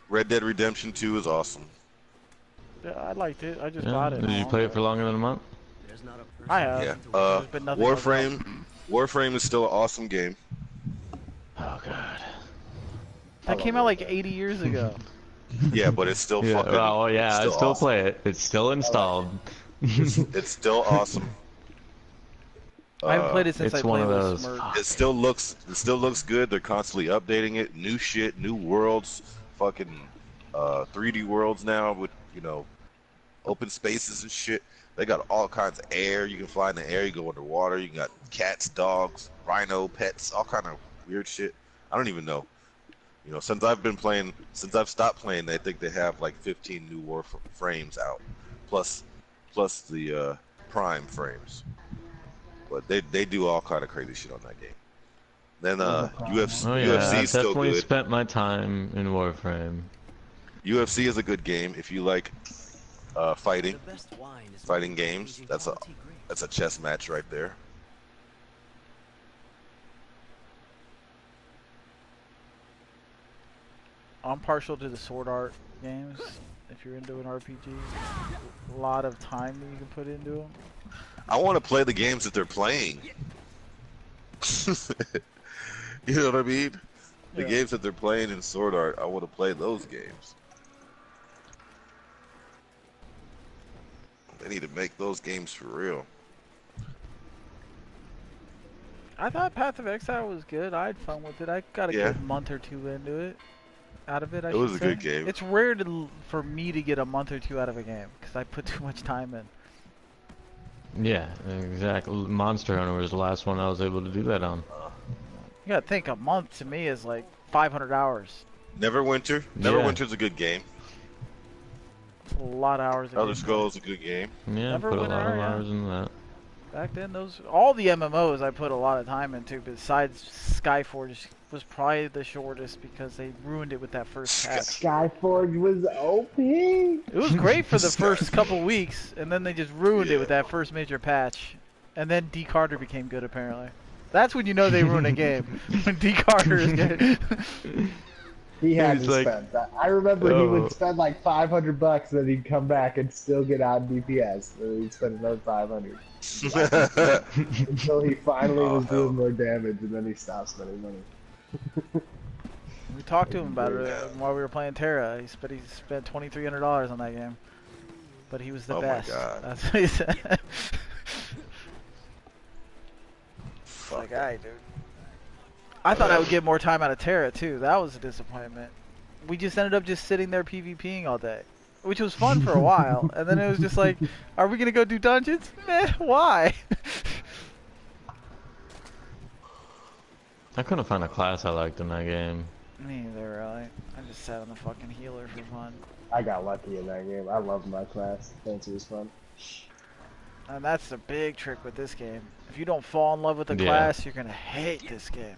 Red Dead Redemption 2 is awesome. Yeah, I liked it. I just bought it. Did you play it for longer than a month? I have. Yeah. There's been nothing like Warframe is still an awesome game. Oh god. That came out like 80 years ago. Yeah, but it's still Yeah, fucking. oh yeah, I still awesome. play it. It's still installed. It's still awesome. I haven't played it since it's I one played of with those. Smurf. It still looks good. They're constantly updating it. New shit, new worlds, fucking 3D worlds now with, you know, open spaces and shit. They got all kinds of air. You can fly in the air. You go underwater. You got cats, dogs, rhino pets, all kind of weird shit. I don't even know. You know, since I've stopped playing, I think they have like 15 new Warframes out, plus the Prime frames. But they do all kind of crazy shit on that game. Then UFC, Oh yeah, UFC I've is still definitely good. spent my time in Warframe. UFC is a good game if you like fighting games. That's a chess match right there. I'm partial to the sword art games. If you're into an RPG, a lot of time that you can put into them. I want to play the games that they're playing. You know what I mean? The Yeah. games that they're playing in Sword Art, I want to play those games. They need to make those games for real. I thought Path of Exile was good. I had fun with it. I got a Yeah. good month or two into it. Out of it, I It should was a say. good game. It's rare for me to get a month or two out of a game because I put too much time in. Yeah, exactly. Monster Hunter was the last one I was able to do that on. You gotta think, a month to me is like 500 hours. Neverwinter. Yeah. Neverwinter's a good game. It's a lot of hours. Elder Scrolls is a good game. Yeah, put a lot of Neverwinter, yeah. hours into that. Back then, all the MMOs I put a lot of time into. Besides Skyforge was probably the shortest because they ruined it with that first patch. Skyforge was OP. It was great for the first couple weeks, and then they just ruined it with that first major patch. And then D. Carter became good, apparently. That's when you know they ruin a game. When D. Carter is good. He had He's to like, spend that. I remember he oh. would spend like $500, and then he'd come back and still get out DPS. And he'd spend another 500 until he finally was doing more damage, and then he stopped spending money. We talked to him about it while we were playing Terra. He spent $2,300 on that game, but he was the best. Oh my god! That's what he said. Like, alright, dude. I thought I would get more time out of Terra too. That was a disappointment. We just ended up just sitting there PvPing all day, which was fun for a while, and then it was just like, are we gonna go do dungeons? Meh, why? I couldn't find a class I liked in that game. Me neither, really. I just sat on the fucking healer for fun. I got lucky in that game. I love my class. Fancy was fun. And that's the big trick with this game. If you don't fall in love with the Yeah. class, you're gonna hate this game.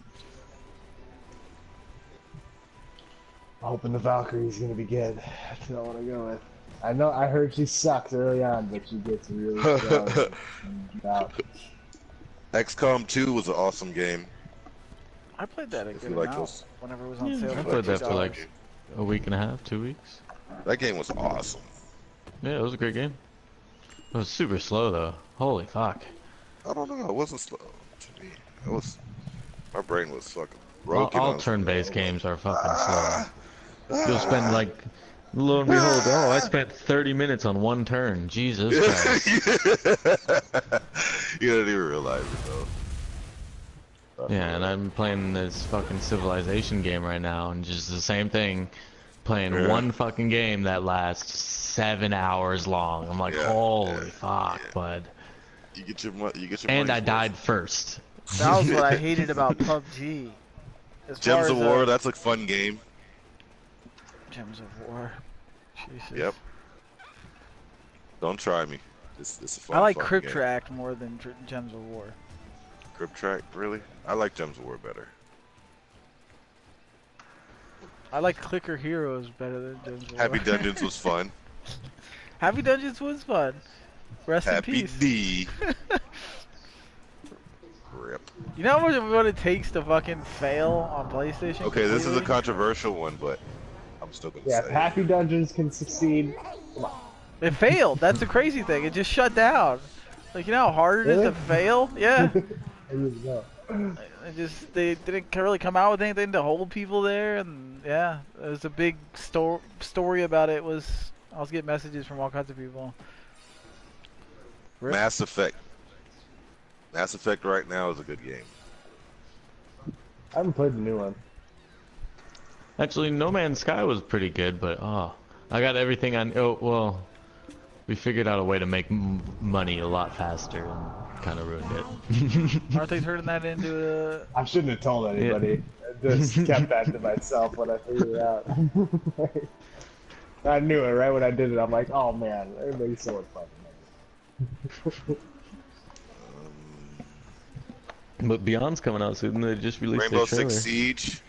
I'm hoping the Valkyrie's gonna be good. That's what I want to go with. I know. I heard she sucks early on, but she gets really strong. Wow. XCOM 2 was an awesome game. I played that a If good you like amount those. whenever it was on Yeah, sale. I for played that for $2. like a week and a half, 2 weeks. That game was awesome. Yeah, it was a great game. It was super slow though. Holy fuck. I don't know. It wasn't slow to me. It was. My brain was fucking All, broken. all I was- turn-based games are fucking slow. You'll spend like, lo and behold, oh, I spent 30 minutes on one turn. Jesus Christ. You didn't even realize it though. Yeah, and I'm playing this fucking Civilization game right now, and just the same thing. Playing Yeah. one fucking game that lasts 7 hours long. I'm like, Yeah, holy yeah, fuck, yeah. bud. You get your And money's I worth. died first. That was what I hated about PUBG. As far Gems as, of War. That's a fun game. Gems of War. Jesus. Yep. Don't try me. It's a fun. I like fun Crypt game. Track more than Gems of War. Crypt Track, really? I like Gems of War better. I like Clicker Heroes better than Gems of War. Happy Dungeons was fun. Happy Dungeons was fun. Rest Happy in peace. D. Rip. You know what it takes to fucking fail on PlayStation? Okay, this is a completely? controversial one, but I'm still gonna Yeah, say. if Happy Dungeons can succeed. It failed. That's the crazy thing. It just shut down. Like, you know how hard it is Really? to fail? Yeah. There you go. They didn't really come out with anything to hold people there, and yeah, it was a big story about it. I was getting messages from all kinds of people. Rip. Mass Effect. Mass Effect right now is a good game. I haven't played the new one. Actually, No Man's Sky was pretty good, but I got everything on. Oh well, we figured out a way to make money a lot faster and kind of ruined it. Aren't they turning that into a... I shouldn't have told anybody. I just kept that to myself when I figured it out. I knew it right when I did it. I'm like, oh man, everybody's so much fun. But Beyond's coming out soon. They just released Rainbow their trailer. Six Siege.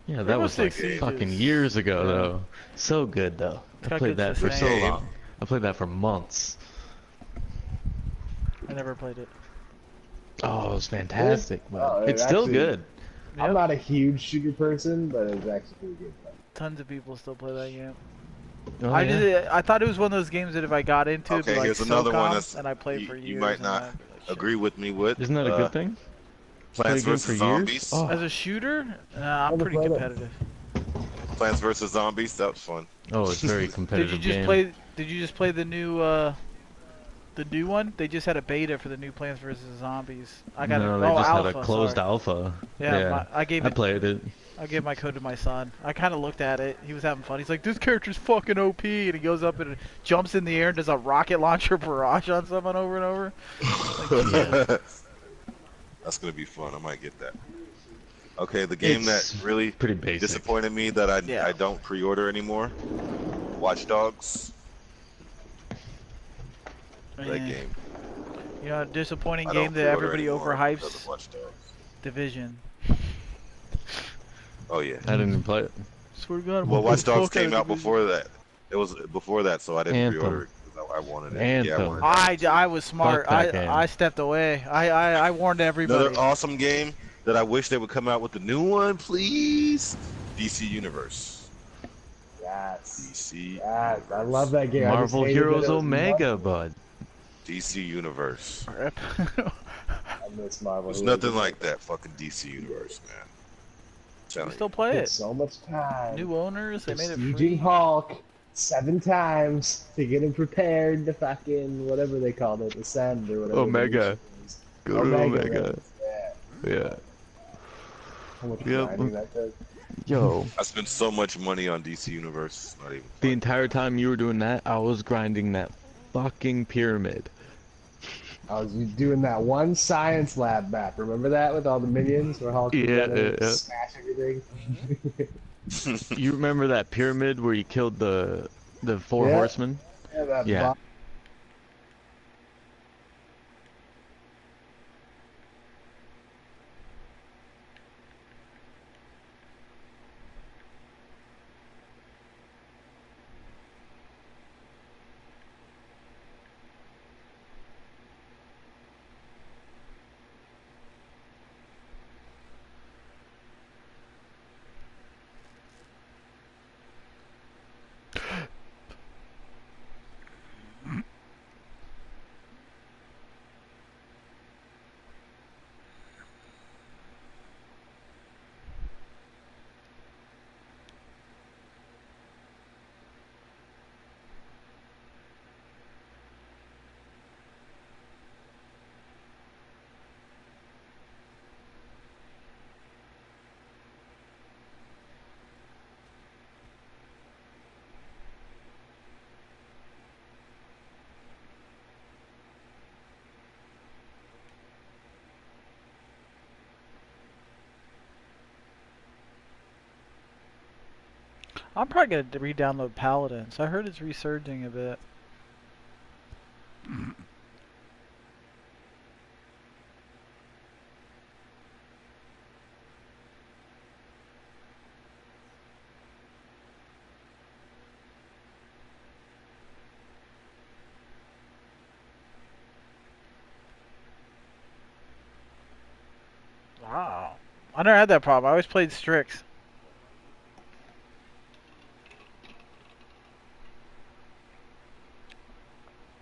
Yeah, that Rainbow was like Six Siege fucking is- years ago though. So good though. I got played good that for so sustain. long. I played that for months. I never played it. Oh, it was fantastic. But Oh, it it's still actually- good. I'm Yep. not a huge shooter person, but it's actually pretty good fun. Tons of people still play that game. Oh, I yeah. I thought it was one of those games that if I got into, it'd be Okay, like here's another one SOCOM, that's and I played for you years. might and not I'd be like, shit. agree with me with. Isn't that a good thing? Plants Play a game vs for Zombies. years? Oh. As a shooter, I'm Never pretty played it. competitive. Plants vs Zombies. That was fun. Oh, it's a very Did competitive you just game. play? Did you just play the new one? They just had a beta for the new Plants vs Zombies. I got no, it. they Oh, just alpha, had a closed sorry. alpha. Yeah, I gave I it. played it. I gave my code to my son. I kind of looked at it. He was having fun. He's like, "This character's fucking OP," and he goes up and jumps in the air and does a rocket launcher barrage on someone over and over. Like, yeah. That's gonna be fun. I might get that. Okay, the game It's that really pretty basic. disappointed me that I Yeah. I don't pre-order anymore. Watch Dogs. That Eh. game. You know, a disappointing I game don't that pre-order everybody anymore because of overhypes. Watch Dogs. Division. Oh yeah. I didn't even play it. Swear to God. I'm Well, gonna Watch play the Dogs fuck out came of out Division. before that. It was before that, so I didn't Anthem. pre-order it because I wanted it. Yeah, I Anthem. wanted it. I was smart. Fuck that game. I stepped away. I warned everybody. Another awesome game that I wish they would come out with the new one, please. DC Universe. Yes. DC. Yes, I love that game. I just Marvel hated that Heroes it was Omega, bud. DC Universe. Rip. I miss Marvel. There's Heroes. nothing like that fucking DC Universe, man. We Telling still you. play Took it. so much time. New owners. They made it Besieging free. Hulk 7 times to get him prepared to fucking whatever they called it, ascend or whatever. Omega. Go to Omega. right? Yeah. Yeah. How much Yep. grinding that took. Yo, I spent so much money on DC Universe. Not even. the entire time you were doing that, I was grinding that fucking pyramid. I was doing that one science lab map. Remember that with all the minions where Hulk smash everything? You remember that pyramid where you killed the four Yeah. horsemen? Yeah, that Yeah. boss. I'm probably gonna re-download Paladins. I heard it's resurging a bit. Wow. I never had that problem. I always played Strix.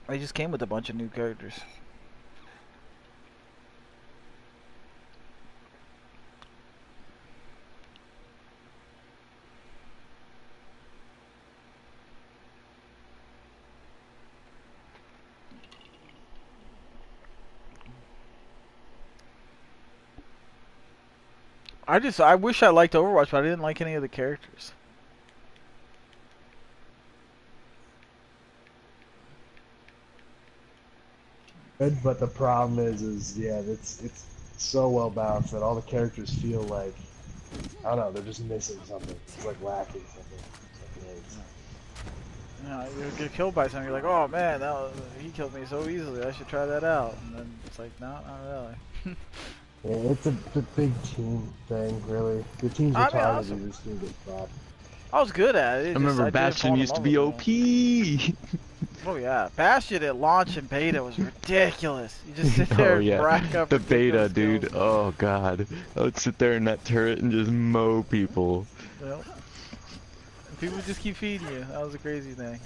They just came with a bunch of new characters. I wish I liked Overwatch, but I didn't like any of the characters. Good, but the problem is yeah, it's so well balanced that all the characters feel like, I don't know, they're just missing something. It's like lacking something. You know, you get killed by something, you're like, oh man, he killed me so easily, I should try that out. And then it's like, no, not really. Yeah, it's a big team thing, really. The teams are targeted, you just need to get stopped. I was good at it. I remember Bastion used to be OP. Oh yeah, Bastion at launch and beta was ridiculous. You just sit there and rack up the beta, dude. Oh god, I would sit there in that turret and just mow people. Yep. And people would just keep feeding you. That was a crazy thing.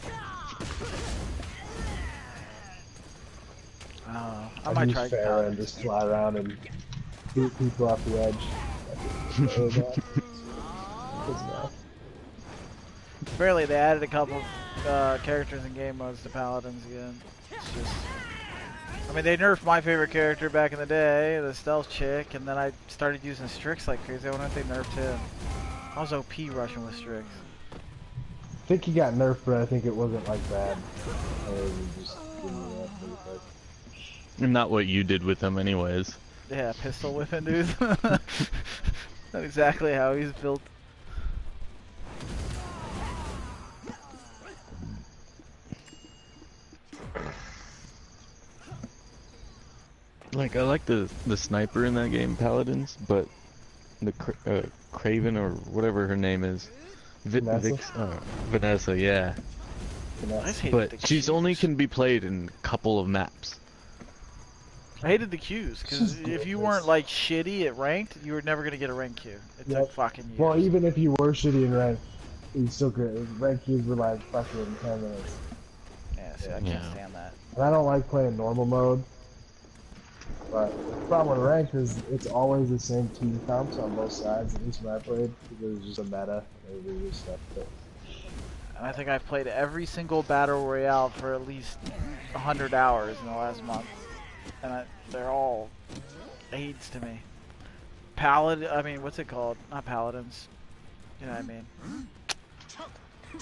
I might try Farrah and just fly around and boot people off the edge. Apparently they added a couple characters in game modes to Paladins again. It's just, I mean, they nerfed my favorite character back in the day, the stealth chick, and then I started using Strix like crazy. I wonder if they nerfed him. I was OP rushing with Strix. I think he got nerfed, but I think it wasn't like bad. Not what you did with him anyways. Yeah, pistol whipping, dude. That's exactly how he's built. Like, I like the sniper in that game, Paladins, but the Craven or whatever her name is, Vanessa, yeah. But she's only can be played in a couple of maps. I hated the queues, because if you weren't like shitty at ranked, you were never gonna get a rank queue. It took fucking years. Well, even if you were shitty in ranked, you still could. Ranked queues were like fucking 10 minutes. Yeah, see, I can't stand that. And I don't like playing normal mode. But the problem with ranked is it's always the same team comps on both sides, at least when I played, because it's just a meta, everybody just stuff. And I think I've played every single Battle Royale for at least 100 hours in the last month. And they're all aids to me. I mean, what's it called? Not Paladins. You know what I mean?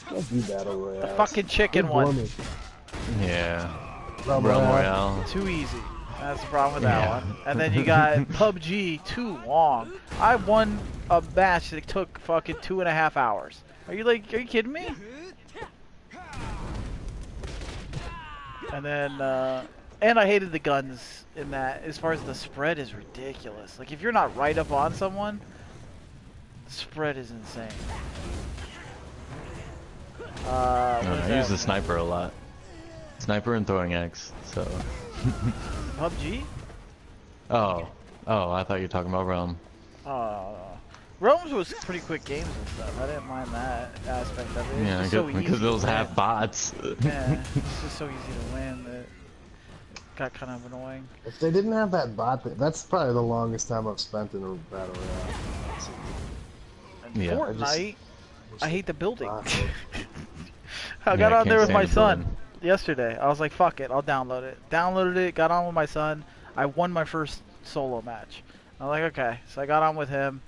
Don't do Battle Royale. The fucking chicken one. Yeah. Realm Royale. Too easy. That's the problem with that Yeah. one. And then you got PUBG, too long. I won a match that took fucking 2.5 hours. Are you kidding me? And then, and I hated the guns in that. As far as the spread is ridiculous. Like, if you're not right up on someone, the spread is insane. I use the sniper a lot. Sniper and throwing X, so. PUBG? Oh, I thought you were talking about Realm. Realms was pretty quick games and stuff. I didn't mind that aspect of it. Yeah, because those have bots. Yeah, it's just so easy to win that it got kind of annoying. If they didn't have that bot, that's probably the longest time I've spent in a battle royale. And Yeah. Fortnite, I hate the building. I Yeah, got on can't there with stand my the son building. yesterday. I was like, fuck it, I'll download it. Downloaded it, got on with my son. I won my first solo match. I'm like, okay. So I got on with him,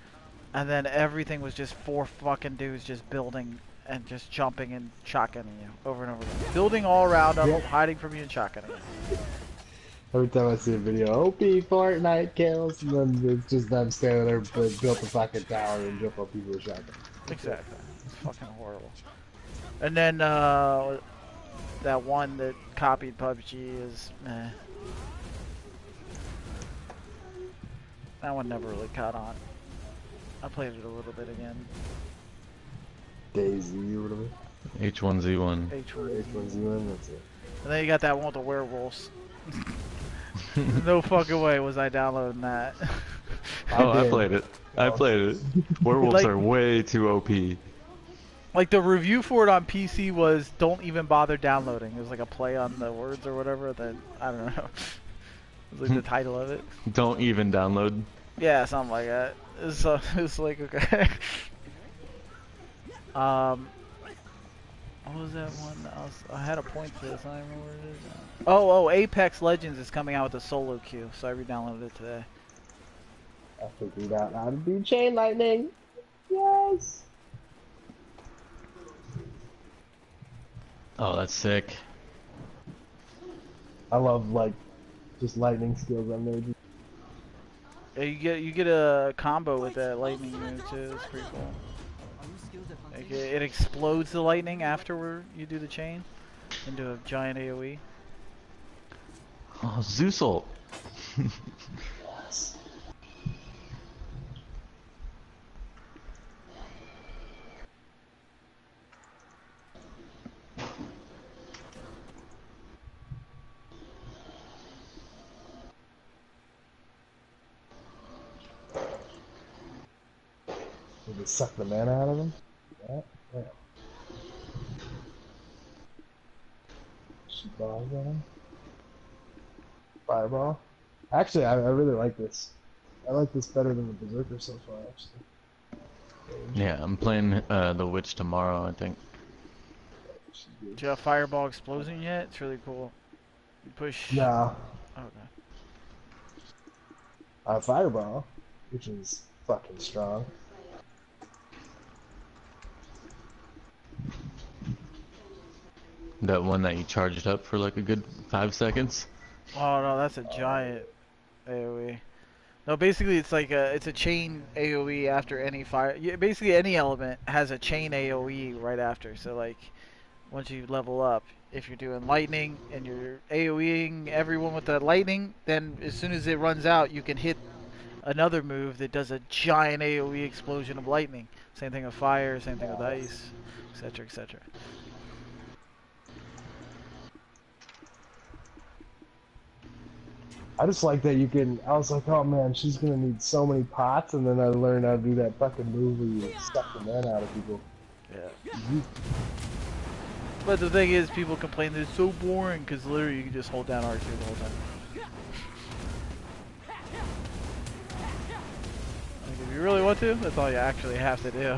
and then everything was just 4 fucking dudes just building and just jumping and shotgunning you over and over again. Building all around them, hiding from you and shotgunning you. Every time I see a video, OP Fortnite kills, and then it's just them standing there, built a fucking tower and jump on people with shotguns. Exactly. It's fucking horrible. And then, that one that copied PUBG is, meh. That one never really caught on. I played it a little bit again. Daisy or whatever. H1Z1. H1Z1, that's it. And then you got that one with the werewolves. No fucking way was I downloading that. I played it. I played it. Werewolves Like- are way too OP. Like, the review for it on PC was, don't even bother downloading. It was like a play on the words or whatever. Then I don't know. It was like the title of it. Don't even download. Yeah, something like that. It's like, okay. What was that one? I had a point to this. I don't remember what it is now. Oh, Apex Legends is coming out with a solo queue, so I re-downloaded it today. I figured out how to do chain lightning. Yes. Oh, that's sick. I love like just lightning skills on there. Yeah, you get a combo with that lightning move too. It's pretty cool. Like it explodes the lightning after you do the chain into a giant AOE. Oh, Zeusel. Yes. Did it suck the mana out of them? Yeah. Shoot balls on him. Fireball. Actually, I really like this. I like this better than the Berserker so far, actually. Yeah, I'm playing the Witch tomorrow, I think. Do you have Fireball Explosion yet? It's really cool. You push. No. Okay. Fireball, which is fucking strong. That one that you charged up for like a good 5 seconds. Oh no, that's a giant AOE. No, basically it's like it's a chain AOE after any fire. Basically any element has a chain AOE right after. So like, once you level up, if you're doing lightning and you're AOEing everyone with the lightning, then as soon as it runs out, you can hit another move that does a giant AOE explosion of lightning. Same thing with fire, same thing with ice, etc., etc. I just like that you can. I was like, oh man, she's gonna need so many pots, and then I learned how to do that fucking move where you suck the mana out of people. Yeah. But the thing is, people complain that it's so boring because literally you can just hold down R2 the whole time. Like if you really want to, that's all you actually have to do.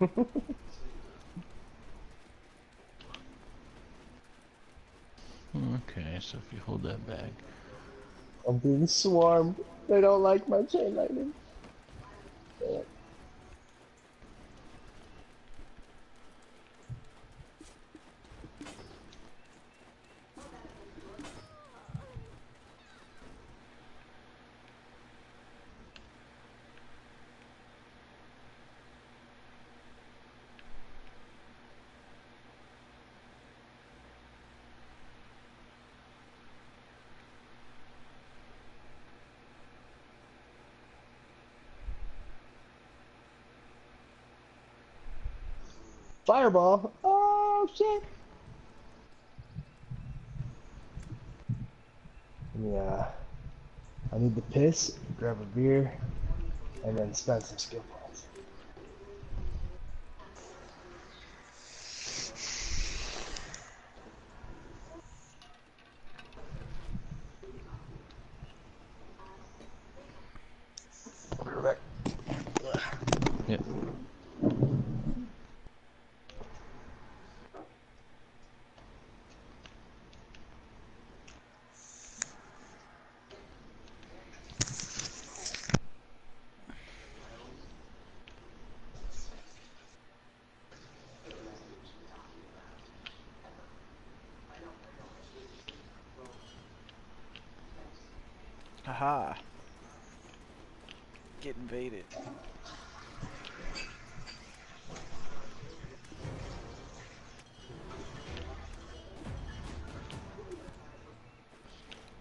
Okay, so if you hold that back. I'm being swarmed. They don't like my chain lightning. Damn it. Fireball. Oh shit. Yeah. I need to piss, grab a beer, and then spend some skill points. I'll be right back. Yep. Haha. Get invaded.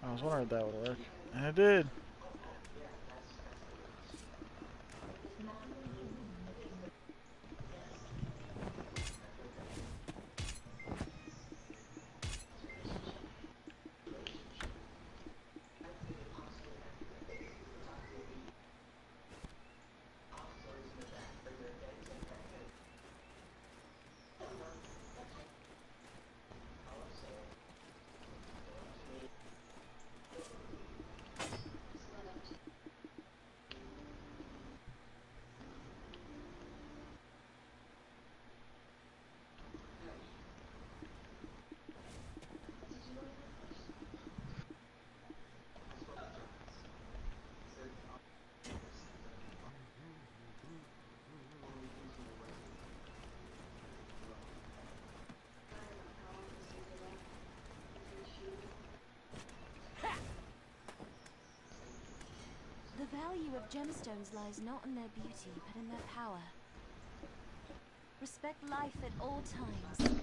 I was wondering if that would work. And it did. The value of gemstones lies not in their beauty, but in their power. Respect life at all times.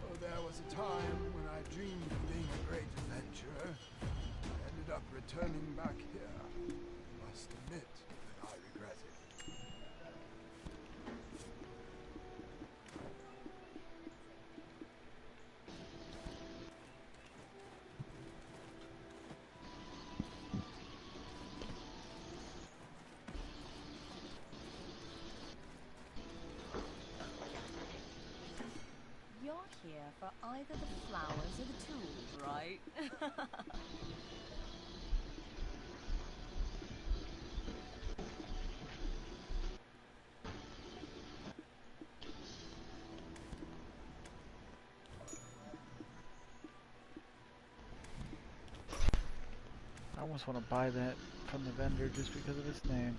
Oh, there was a time when I dreamed of being a great adventurer. I ended up returning back here. I must admit that I regret it. You're here for either the flowers or the tools, right? almost want to buy that from the vendor just because of its name.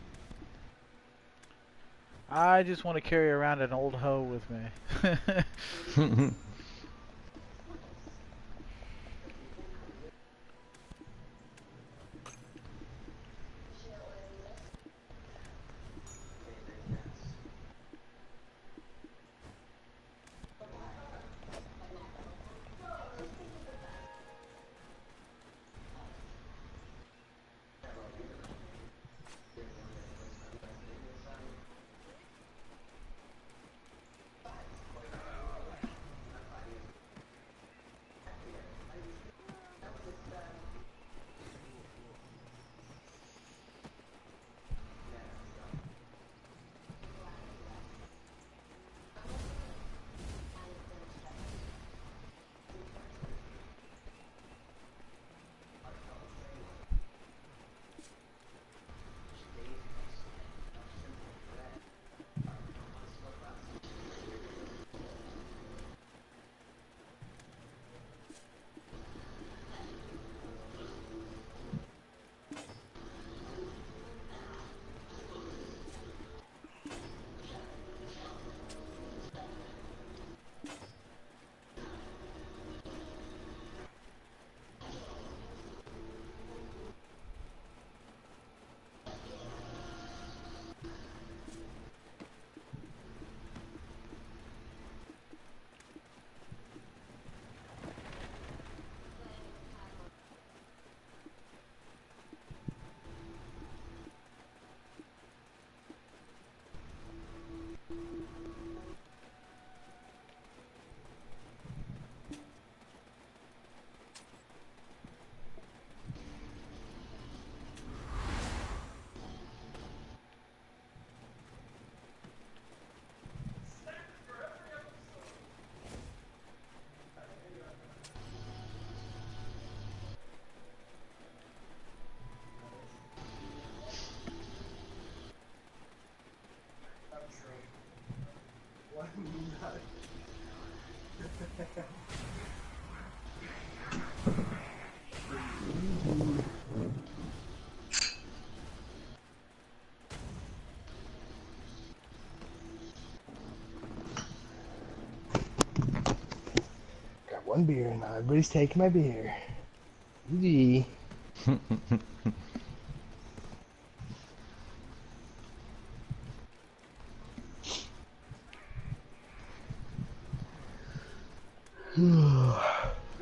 I just want to carry around an old hoe with me. Got one beer and everybody's taking my beer. GG. The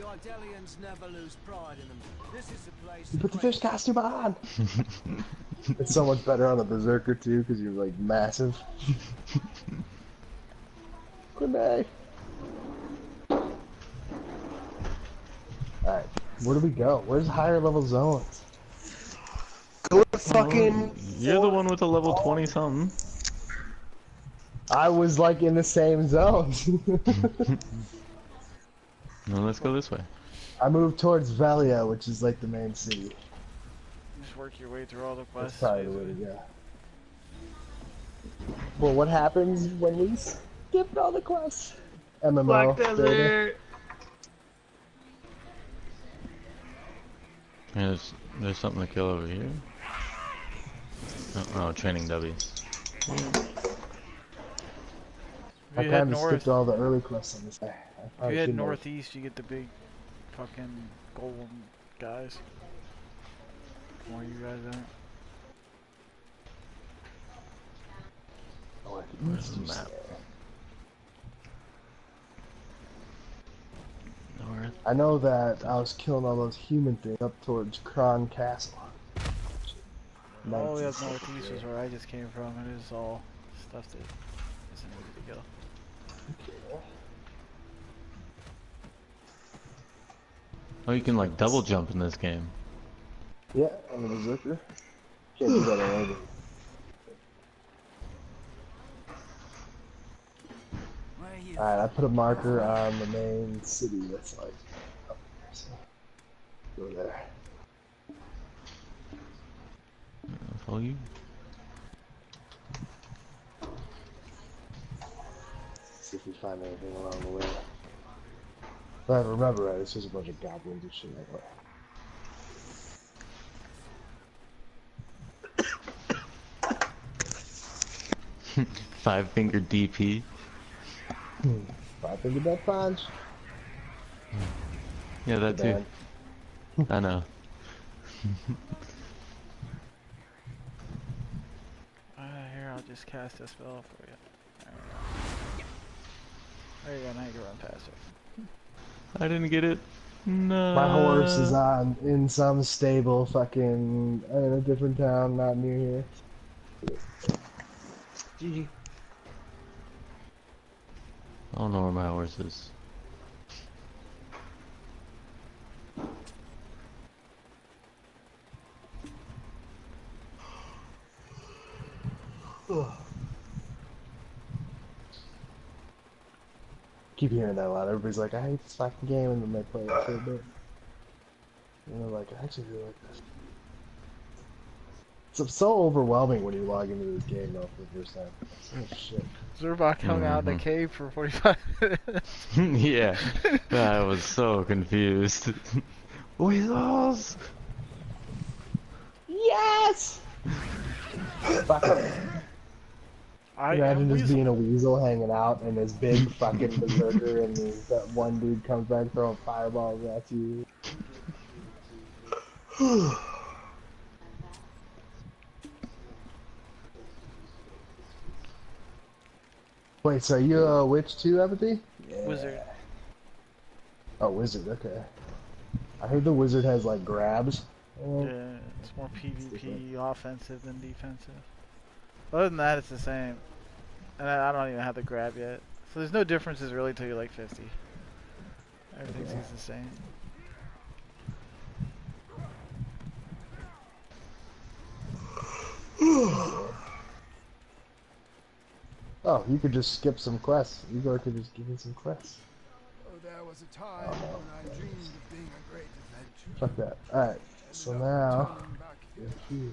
Idelians never lose pride in them. This is the place. You put the fish costume on. It's so much better on the Berserker too, because you're like massive. Good day. Alright, where do we go? Where's higher level zones? Go to fucking. You're the one with the level 20 something. I was like in the same zone. No, let's go this way. I moved towards Valia, which is like the main city. Just work your way through all the quests. That's probably the way to go. Well, what happens when we skip all the quests? MMO. Black Desert. Yeah, there's something to kill over here. Oh, training W. I kind of skipped all the early quests on this guy. If you head northeast, you get the big fucking golem guys. Where you guys at? Oh, where's the map? North. I know that I was killing all those human things up towards Kron Castle. Oh, yeah, northeast is where I just came from. It is all stuff that isn't easy to go. Oh, you can like double jump in this game. Yeah, I'm a berserker. Can't do that already. Alright, I put a marker on the main city that's like up there, so go there. I'll follow you. See if we find anything along the way. If I remember right, it's just a bunch of goblins and shit like that. 5-finger DP. Five-finger death punch. Yeah, that too. I know. Here, I'll just cast a spell for you. There you go, now you can run past it. I didn't get it. No. My horse is in some stable fucking in a different town, not near here. GG. I don't know where my horse is. Keep hearing that a lot. Everybody's like, I hate this fucking game, and then they play it for a bit. And they're like, I actually really like this. It's so overwhelming when you log into this game, though, for the first time. Oh, shit. Zurbach hung out in the cave for 45 minutes. Yeah, I was so confused. Weasels! Yes! Imagine just being a weasel hanging out and this big fucking berserker and that one dude comes back throwing fireballs at you. Wait, so are you a witch too, Empathy? Yeah. Wizard. Oh, wizard, okay. I heard the wizard has like grabs. Yeah, it's more PvP offensive than defensive. Other than that, it's the same. And I don't even have the grab yet. So there's no differences really till you're like 50. Everything seems the same. Oh, you could just skip some quests. Igor could just give me some quests. Oh, there was a time when I dreamed of being a great adventurer. Fuck that. Alright, so now, here.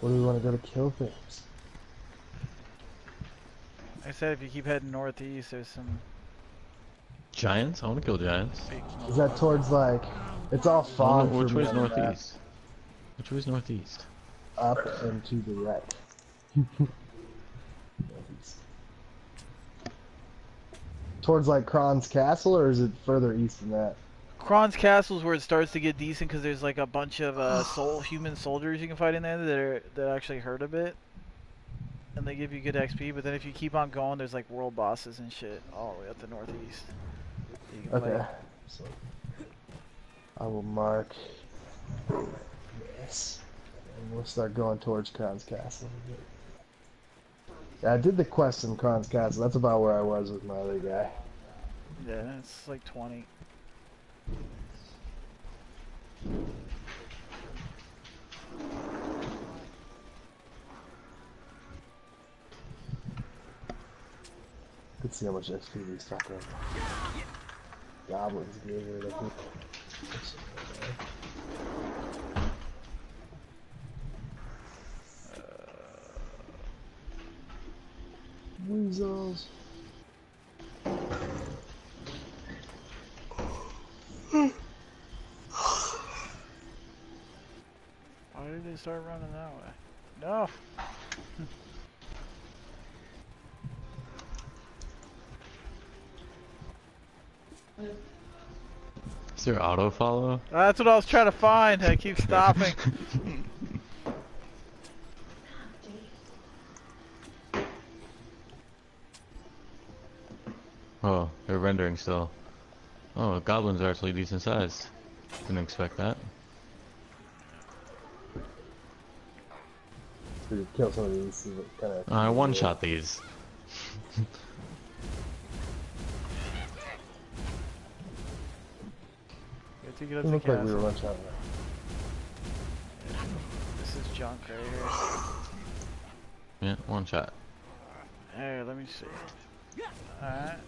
Where do we want to go to kill things? I said if you keep heading northeast, there's some... Giants? I want to kill giants. Is that towards like... It's all fog. Which way is northeast? Which way is northeast? Up and to the right. Towards like Kron's Castle, or is it further east than that? Kron's Castle is where it starts to get decent because there's like a bunch of human soldiers you can fight in there that actually hurt a bit, and they give you good XP. But then if you keep on going, there's like world bosses and shit all the way up the northeast. Okay, so I will mark this, and we'll start going towards Kron's Castle. Yeah, I did the quest in Kron's Castle. That's about where I was with my other guy. Yeah, it's like 20. Let's see how much XP these fucking goblins give her. Weasels. Why did they start running that way? No! Is there auto follow? That's what I was trying to find. I keep stopping. Oh, they're rendering still. Oh, goblins are actually decent sized. Didn't expect that. Kill some of these. Kind of. I one-shot these. To get up It the looked like we castle. were one-shotting. This is junk right Yeah, one shot. here. Here, let me see. Alright.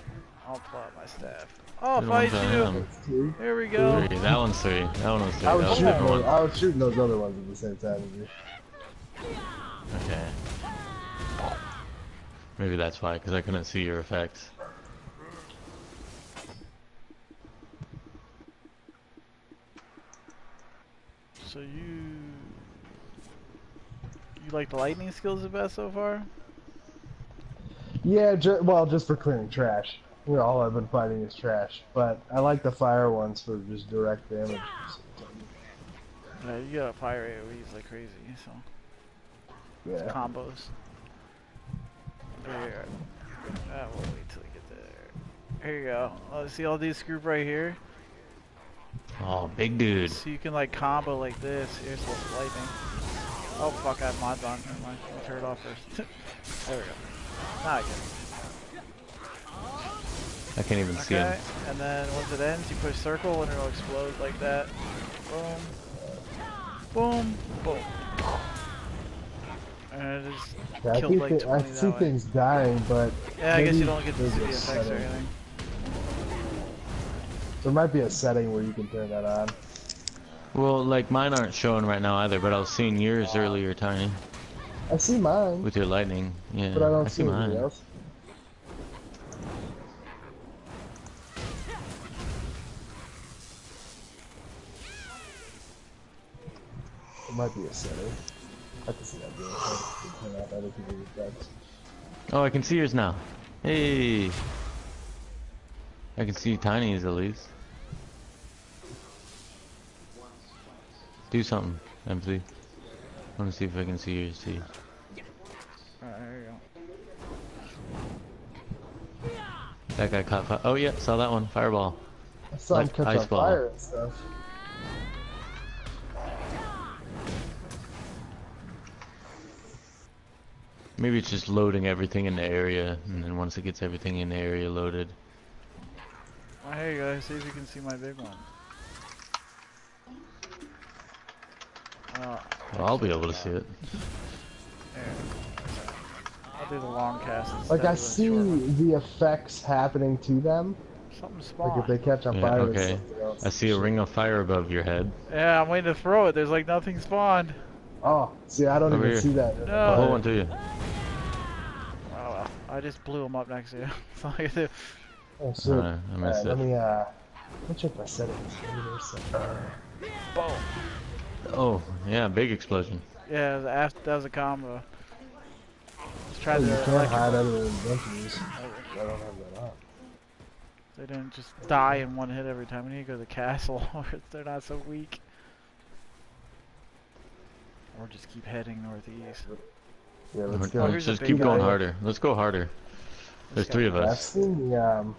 I'll pull out my staff. Oh, Good fight one, you! Two. Here we go. Three. That one's three. That one was three. I That was, was a different one. I was shooting those other ones at the same time as you. Okay. Maybe that's why, because I couldn't see your effects. So you... You like the lightning skills the best so far? Yeah, well, just for clearing trash. You know, all I've been fighting is trash. But I like the fire ones for just direct damage. Yeah, you got fire AoEs like crazy, so. It's Yeah. combos. Here. We'll wait till we get there. Here you go. See all these group right here? Oh, big dude. So you can like combo like this. Here's the lightning. Oh fuck, I have mods on. Never mind. I'll turn it off first. There we go. Now I get it. I can't even see him. And then once it ends, you push circle and it'll explode like that. Boom. Boom. Boom. And it just killed like 20 I see things dying, but yeah, I guess you don't get to see the effects or anything. There might be a setting where you can turn that on. Well, like mine aren't showing right now either, but I was seeing yours earlier, Tiny. I see mine. With your lightning, yeah. But I don't see see mine. anything else. It might be a setting. I can see that being turn off other people's effects. Oh, I can see yours now. Hey. I can see Tiny's at least. Do something, Empathy. I want to see if I can see yours too. Alright, there you go. That guy caught fire. Oh yeah, saw that one. Fireball. I saw him catch on ball. fire and stuff. Maybe it's just loading everything in the area, and then once it gets everything in the area loaded. Oh, hey guys, see if you can see my big one. Well, I'll be able to see it. There. I'll do the long cast instead Like I of the see short one. the effects happening to them. Something spawned. Like if they catch on Yeah, fire. okay. I see a ring of fire above your head. Yeah, I'm waiting to throw it. There's like nothing spawned. Oh, see, I don't Over even here. see that. No. I'll hold one to you. Oh well. I just blew him up next to you. That's all I can do. Oh, shit. I missed it. Let me check my settings. Boom. Oh, yeah, big explosion. Yeah, that was a combo. Let's try Oh, you the can't hide electrical. under inventories. I don't have that on. They didn't just die in one hit every time. We need to go to the castle where they're not so weak. Or just keep heading northeast. Yeah, let's Oh, go. here's Just a keep big going guy. harder. Let's go harder. There's three of I've us. seen the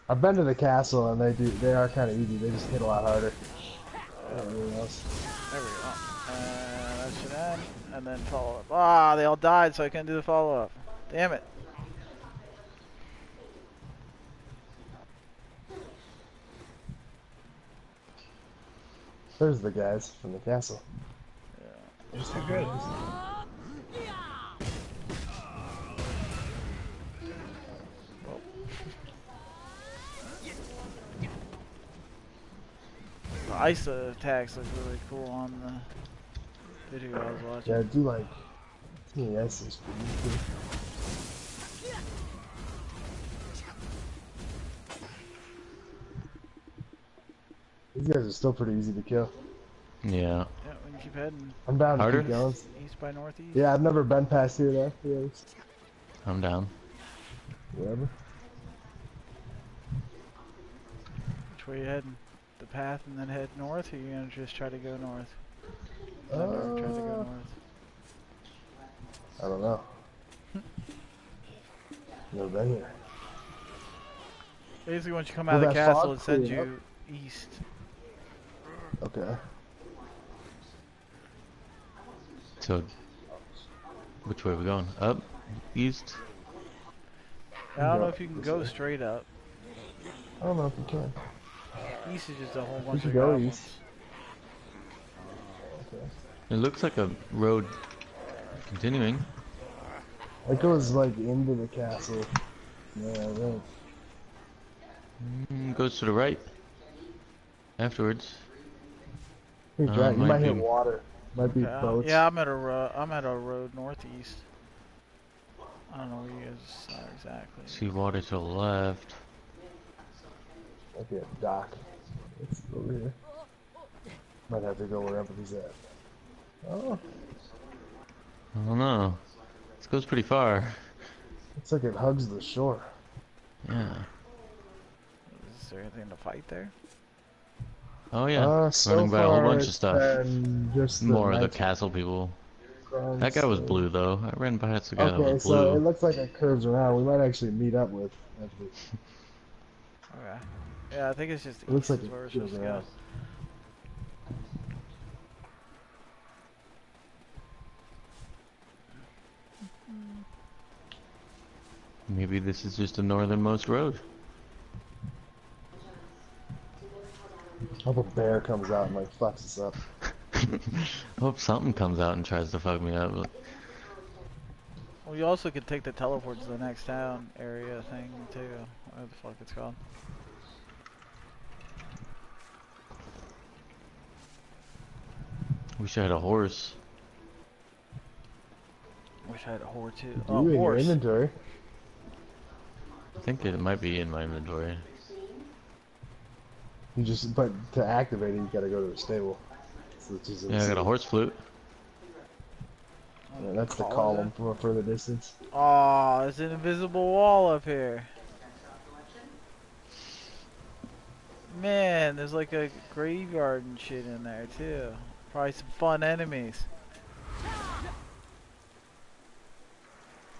I've been to the castle and they are kind of easy. They just hit a lot harder. Everything else. There we go. And that should end. And then follow up. Ah, they all died, so I couldn't do the follow up. Damn it. There's the guys from the castle. Yeah. It's too good. The ice attacks look really cool on the video I was watching. Yeah, I do like. Yeah, ice is pretty cool. These guys are still pretty easy to kill. Yeah. Yeah, we can keep heading. I'm down to Harder? keep going. East by northeast. Yeah, I've never been past here though. Yeah, I'm down. whatever. Which way you heading? The path and then head north, or you gonna just try to go north? I've never tried to go north. I don't know. Never been here. Basically, once you come out of Will the that castle, fog it sends clear you east. Okay. So, which way are we going? Up? East? I don't know if you can go straight up. I don't know if you can. East is just a whole We bunch should of go goblins. east. Okay. It looks like a road continuing. It goes like into the castle. Yeah, right. Goes to the right. Afterwards. You might might hit be- water. Might be Okay, boats. yeah, I'm at a road northeast. I don't know where you guys are exactly. See water to the left. Might be a dock. It's over here. Might have to go where Empathy's at. Oh. I don't know. This goes pretty far. Looks like it hugs the shore. Yeah. Is there anything to fight there? Oh yeah. So Running by a whole far bunch of it's stuff. been just the More of the night castle people. ground That guy was slave. blue though. I ran past the guy that Okay, was so it blue. looks like it curves around. We might actually meet up with. Okay. Yeah, I think it's just It looks east like is it where we're goes supposed to go. around. Maybe this is just the northernmost road. I hope a bear comes out and like fucks us up. I hope something comes out and tries to fuck me up. Well, you also could take the teleport to the next town area thing too. What the fuck it's called? Wish I had a horse. Wish I had a horse too. Do Oh, you in your horse. inventory? I think it might be in my inventory. You just, but to activate it, you gotta go to the stable. So it's just Yeah, I got a horse flute. Yeah, that's the column from a further distance. Oh, there's an invisible wall up here. Man, there's like a graveyard and shit in there too. Probably some fun enemies.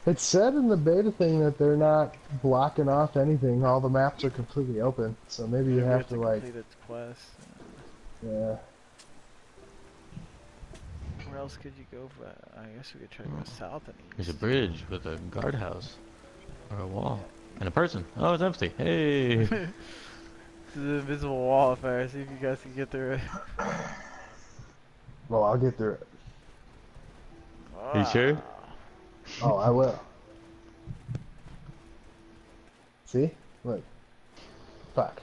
It said in the beta thing that they're not blocking off anything. All the maps are completely open. So maybe you have to like. complete its quest. Yeah. Where else could you go for that? I guess we could try to go south and east. There's a bridge with a guardhouse. Or a wall. And a person. Oh, it's empty. Hey! There's an invisible wall up there. See if you guys can get through it. Well, I'll get through it. Are you sure? Oh, I will. See? Look. Fuck.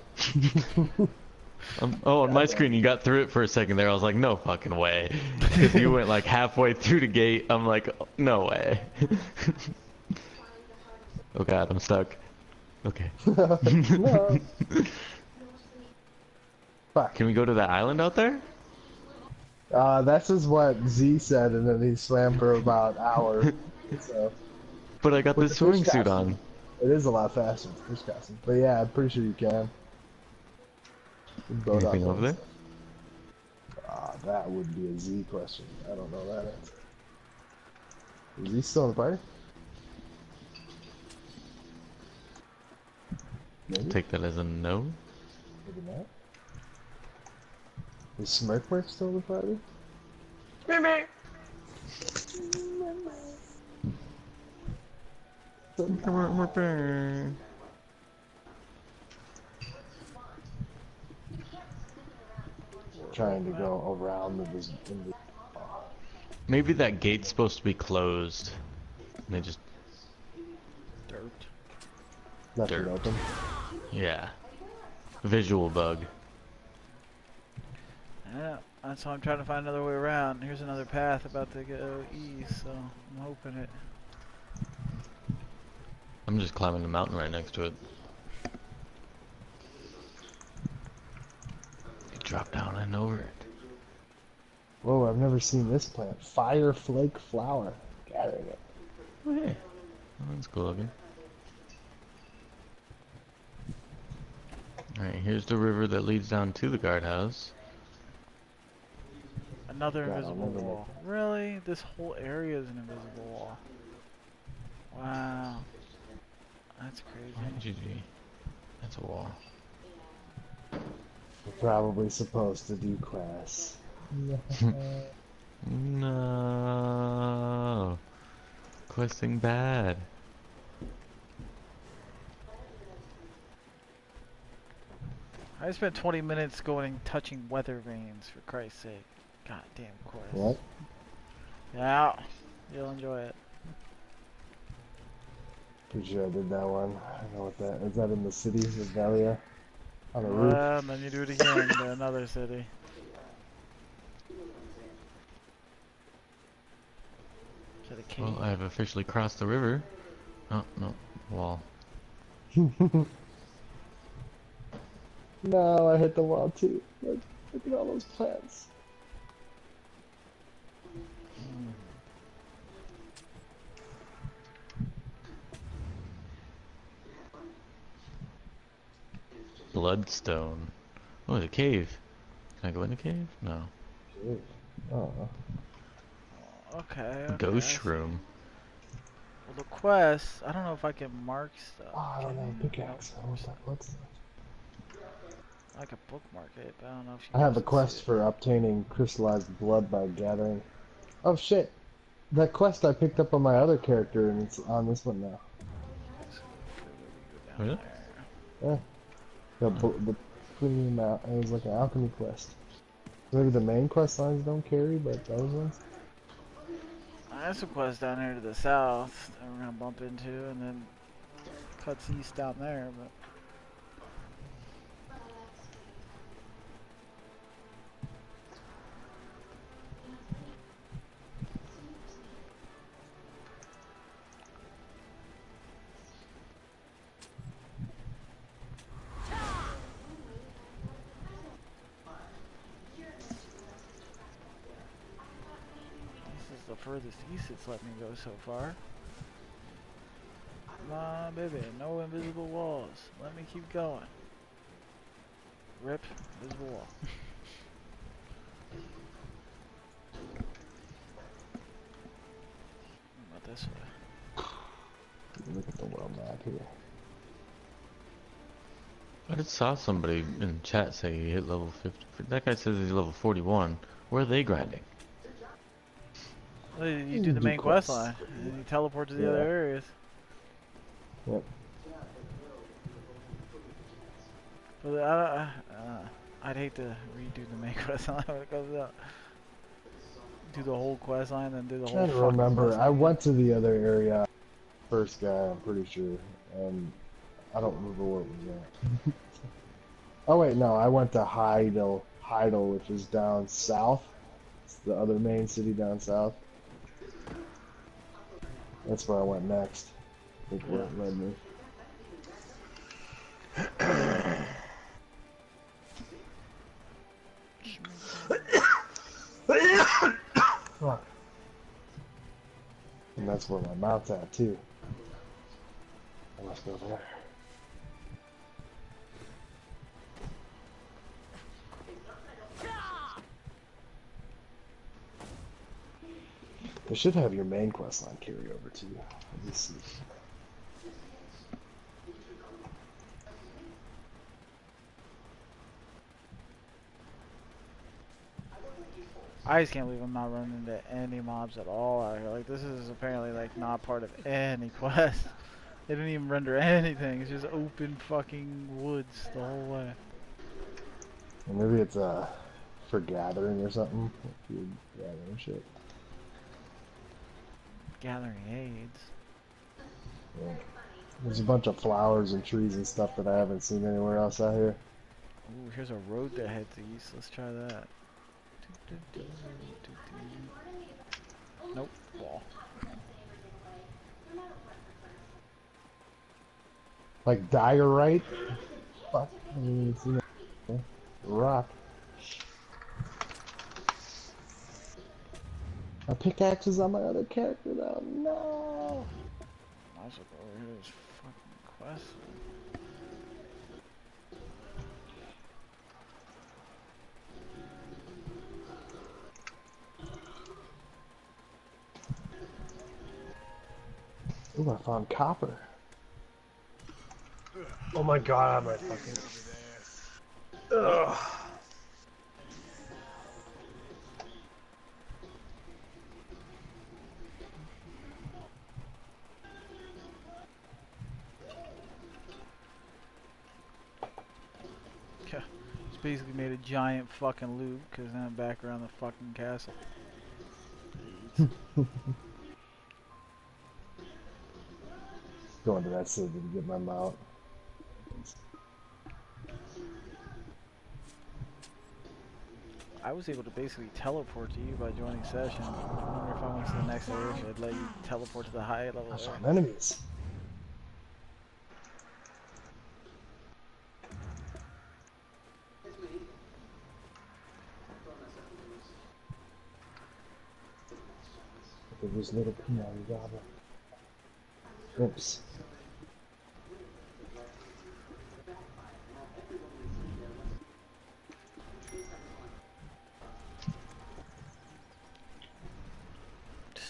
Oh, on my screen you got through it for a second there. I was like, no fucking way. Because you went like halfway through the gate. I'm like, no way. Oh god, I'm stuck. Okay. No. Fuck. Can we go to that island out there? That's just what Z said, and then he swam for about an hour. So. But I got With this the fish swimming suit casting, on. It is a lot faster with fish casting. But yeah, I'm pretty sure you can. Boat Anything up over there? That would be a Z question. I don't know that answer. Is he still in the party? Maybe? Take that as a no. Maybe not. Is Smirkwork still in the party? Trying to go around the Maybe that gate's supposed to be closed. And they just left Dirt. it open. yeah. Visual bug. Yeah, that's why I'm trying to find another way around. Here's another path about to go east, so I'm hoping it. I'm just climbing the mountain right next to it. You drop down and over it. Whoa, I've never seen this plant. Fire flake flower. Gathering it. Oh, hey. Oh, that's cool looking. Alright, here's the river that leads down to the guardhouse. Another God, I'll invisible never wall. Really? This whole area is an invisible wall. Wow. That's crazy. GG. That's a wall. We're probably supposed to do quests. No. Questing bad. I spent 20 minutes going touching weather vanes, for Christ's sake. God damn quest. What? Yeah, you'll enjoy it. Pretty sure I did that one. I don't know what that is. That in the city of Valia? On the roof? And then you do it again to another city. To the cave. Well, I have officially crossed the river. Oh, no. Wall. No, I hit the wall too. Look at all those plants. Bloodstone. Oh, the cave. Can I go in the cave? No. Oh. Okay, okay. Ghost room. Well, the quest, I don't know if I can mark stuff. Oh, I don't know. Pickaxe. Nope. I want that. What's... I could bookmark it, but I don't know if you I have guys a can quest see it. for obtaining crystallized blood by gathering. Oh shit! That quest I picked up on my other character, and it's on this one now. So further we go down Really? there. Yeah. The premium out. It was like an alchemy quest. Maybe the main quest lines don't carry, but those ones. I have some quests down here to the south that we're gonna bump into, and then cuts east down there, but. This is the furthest east it's let me go so far. Come on, baby, no invisible walls. Let me keep going. Rip, invisible wall. What about this way? Look at the world map here. I just saw somebody in chat say he hit level 50. That guy says he's level 41. Where are they grinding? Well, you do the main quest line, and you teleport to the other areas. Yep. But I'd hate to redo the main quest line when it comes out. Do the whole quest line, then do the whole. I'm trying to remember. I went to the other area. First guy, I'm pretty sure, and I don't remember where it was at. Oh wait, no, I went to Heidel, which is down south. It's the other main city down south. That's where I went next. I think where it led me. Fuck. And that's where my mouth's at too. I must go there. They should have your main quest line carry over too. Let me see. I just can't believe I'm not running into any mobs at all out here. Like, this is apparently like not part of any quest. They didn't even render anything. It's just open fucking woods the whole way. Or maybe it's for gathering or something. If you're gathering shit. Gathering aids. Yeah. There's a bunch of flowers and trees and stuff that I haven't seen anywhere else out here. Ooh, here's a road that heads east. Let's try that. Nope, wall. Like diorite? Fuck. I didn't even see that. Rock. My pickaxe is on my other character though. No. Might as well go over here to this fucking quest. Ooh, I found copper. Oh my god, I have my fucking... Ugh. Just basically made a giant fucking loop because then I'm back around the fucking castle. Going to that city to get my mount. I was able to basically teleport to you by joining session. I wonder if I went to the next area, if I'd let you teleport to the high level I saw area. enemies. Look at this little peanut goblin. Oops.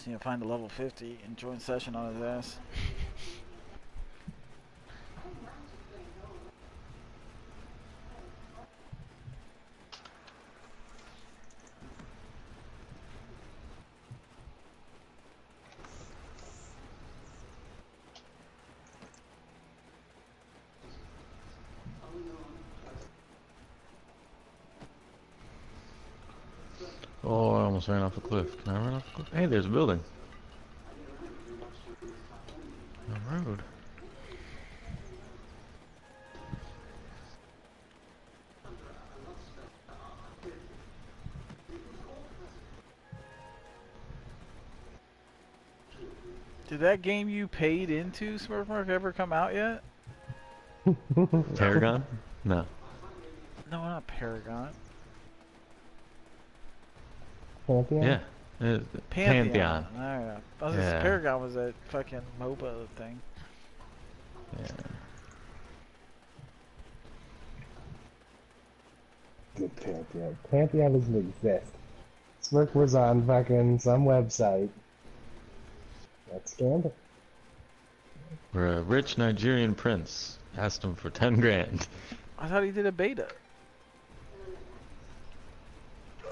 need to find a level 50 and join session on his ass. Oh, I almost ran off a cliff. Can I run off a cliff? Hey, there's a building. A road. Did that game you paid into, Smurfmark, ever come out yet? Paragon? No. No, not Paragon. Pantheon? Yeah. Pantheon. Alright. Yeah. Paragon was that fucking MOBA thing. Yeah. Good Pantheon. Pantheon doesn't exist. Smirk was on fucking some website. That's scandal. Where a rich Nigerian prince asked him for 10 grand. I thought he did a beta.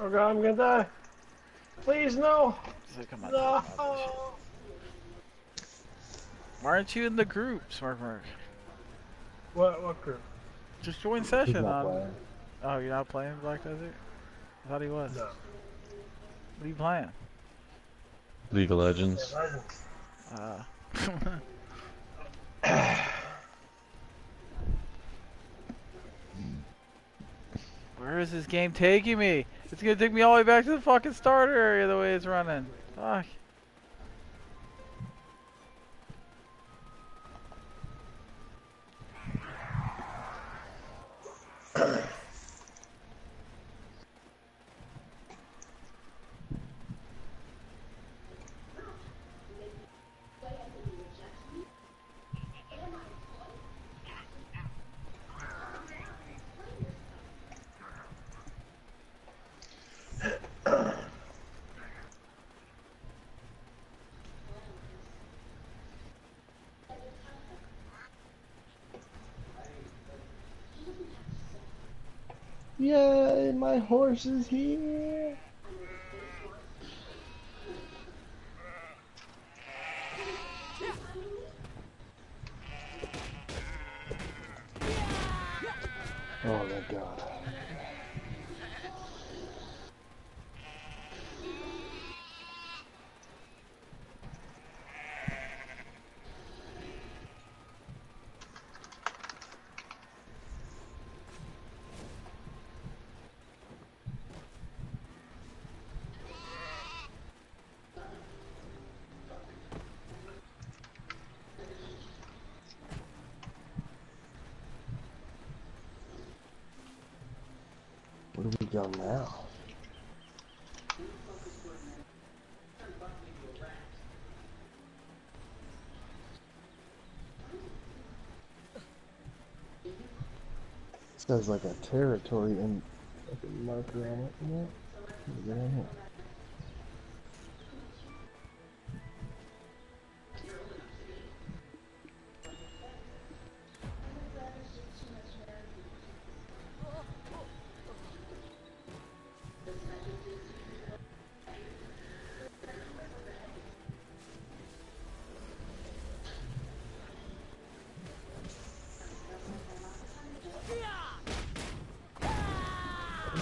Oh god, I'm gonna die. Please, no. No. Why aren't you in the group, Smurfmark? What group? Just join session He's not on. playing. Oh, you're not playing Black Desert? I thought he was. No. What are you playing? League of Legends. Where is this game taking me? It's gonna take me all the way back to the fucking starter area the way it's running. Fuck. Yay, my horse is here. Oh my god. Where do we go now? This has like a territory and like a marker on it. You know? Get in here.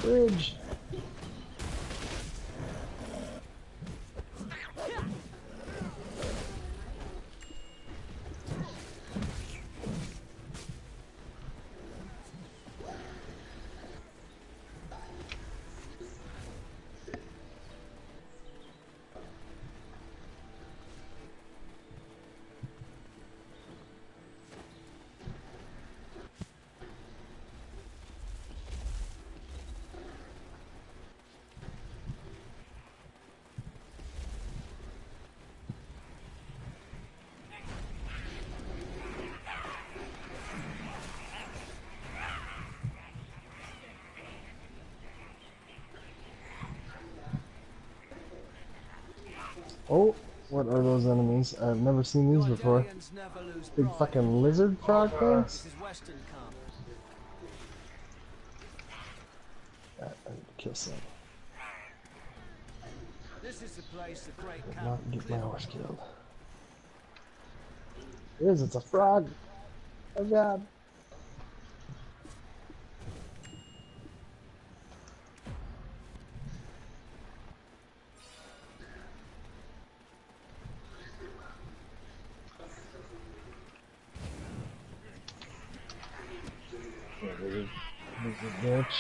Bridge. Oh, what are those enemies? I've never seen these before. Big fucking lizard frog things? This is Western Camp. I need to kill some. This is the place the great Did camp. not get my horse killed. It is, it's a frog! Oh god. There's a ditch.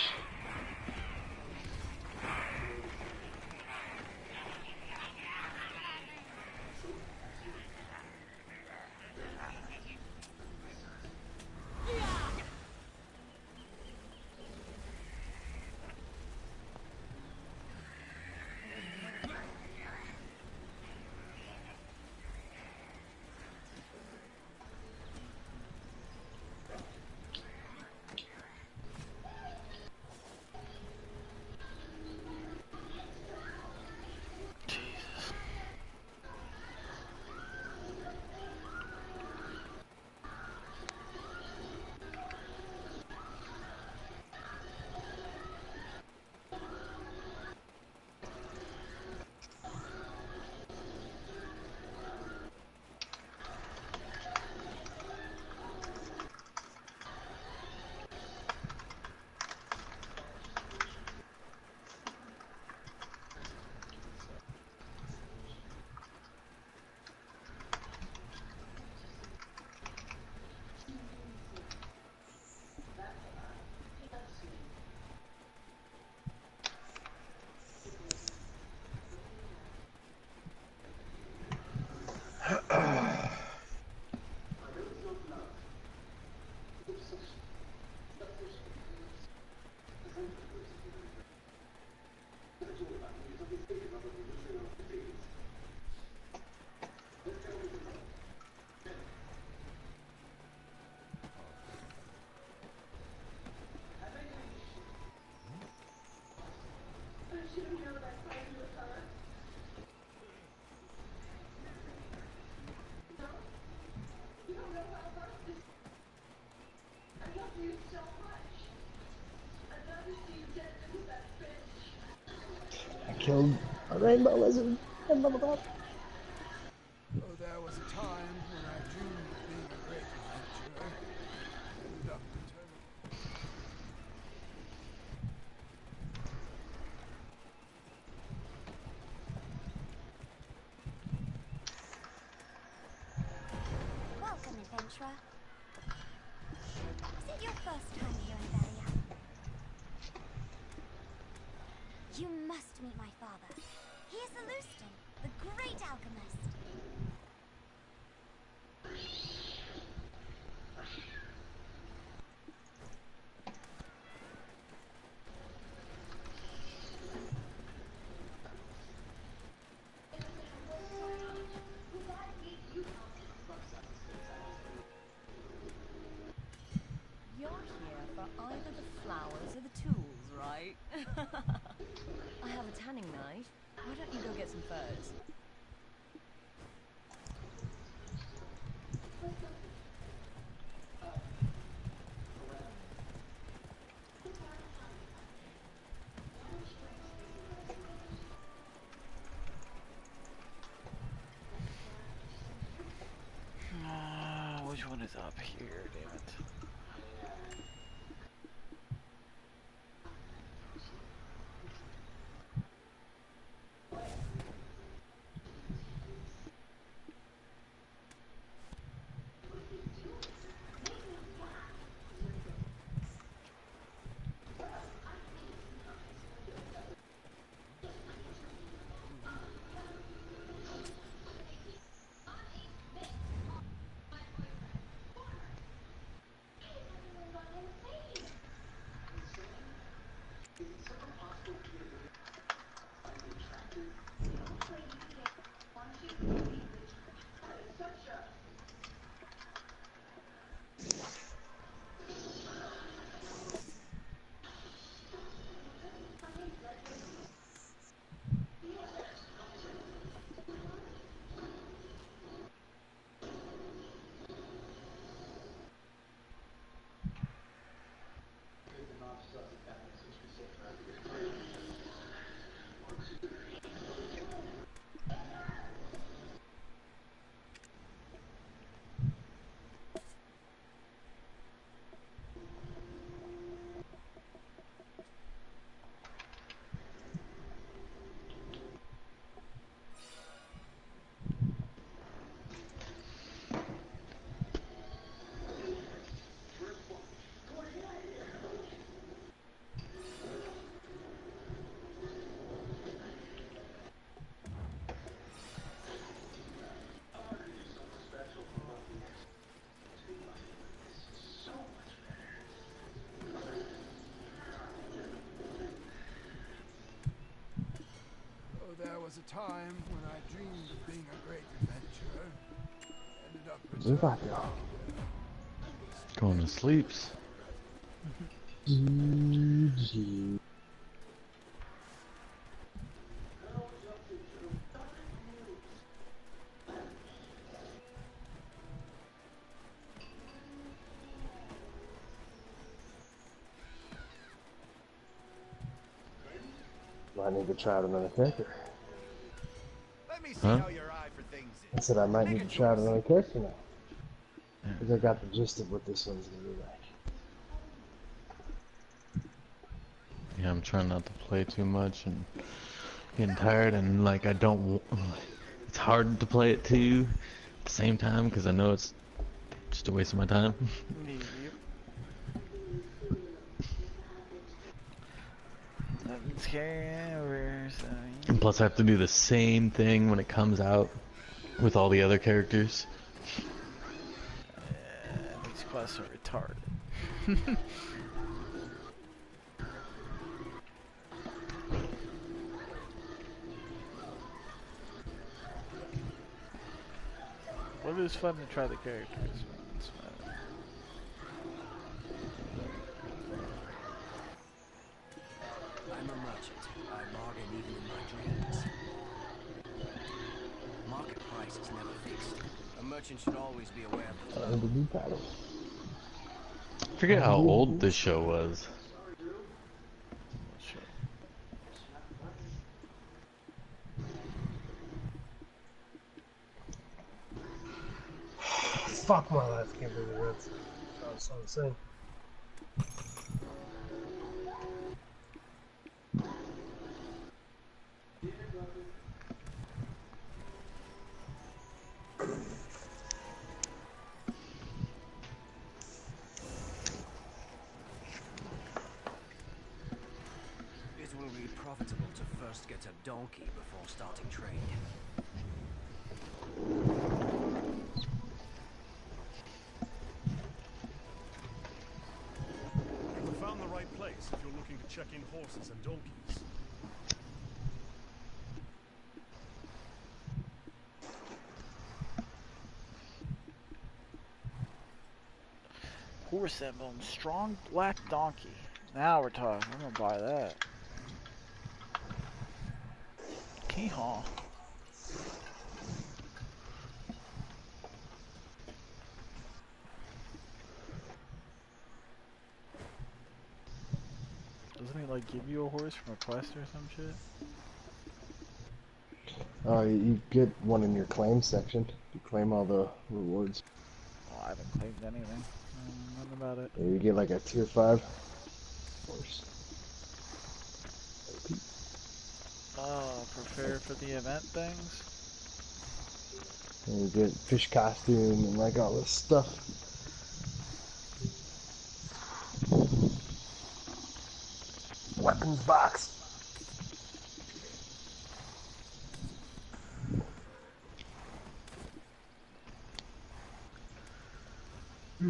I killed a rainbow lizard and leveled up. Oh, there was a time when I dreamed of being a great adventurer. Ended up returning. Welcome, adventurer. Is it your first time here in Valia? You must meet my father. He is the Lustan, the great alchemist. You're here for either the flowers or the tools, right? I have a tanning knife. Why don't you go get some furs? Which one is up here? Damn it. was a time when I dreamed of being a great adventurer. Ended up Look returning at back here. Going to sleeps. GG. I need to try out another character. Let me see Huh? how your eye for things I is. said I might Make need a to try out choice. another character now. Because I got the gist of what this one's gonna be like. Yeah, I'm trying not to play too much and getting tired and like I don't. It's hard to play it too at the same time because I know it's just a waste of my time. Yep. Nothing's carrying over, so And plus, I have to do the same thing when it comes out with all the other characters. these quests are retarded. Well, it is fun to try the characters. I'm a merchant. I bargain even in my dreams. Market price is never fixed. A merchant should always be aware of the flow. And the new battle. I forget how old this show was. Fuck my life, can't believe it. That was so insane. It will be profitable to first get a donkey before starting trade. You have found the right place if you're looking to check in horses and donkeys. Horse emblem, strong black donkey. Now we're talking. I'm gonna buy that. Hee-haw. Doesn't he like give you a horse from a quest or some shit? Oh, you get one in your claim section. You claim all the rewards. Oh, I haven't claimed anything. Nothing about it. You get like a tier 5 horse. Oh, prepare for the event things? And you get fish costume and like all this stuff. Weapons box. How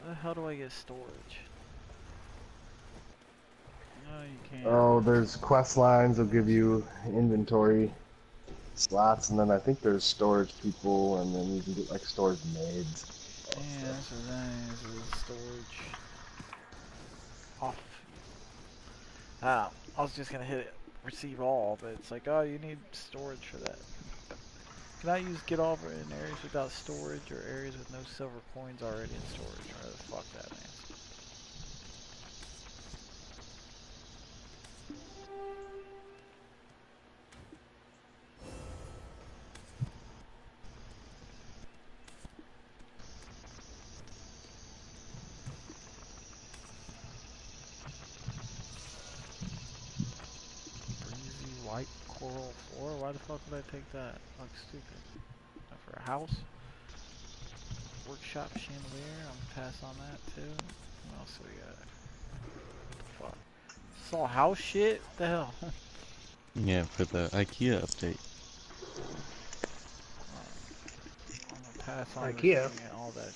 the hell do I get storage? No, you can't. Oh, there's quest lines that'll give you inventory slots, and then I think there's storage people, and then you can get like storage maids. Yeah, so that is storage off. I was just gonna hit it, receive all, but it's like, oh, you need storage for that. Can I use get all in areas without storage or areas with no silver coins already in storage? Or fuck that, man. Breezy white coral floor? Why the fuck would I take that? Looks stupid. For a house? Workshop chandelier? I'm gonna pass on that too. What else do we got? What the fuck? This all house shit? What the hell? Yeah, for the IKEA update. I'm gonna pass on IKEA? receiving all that shit.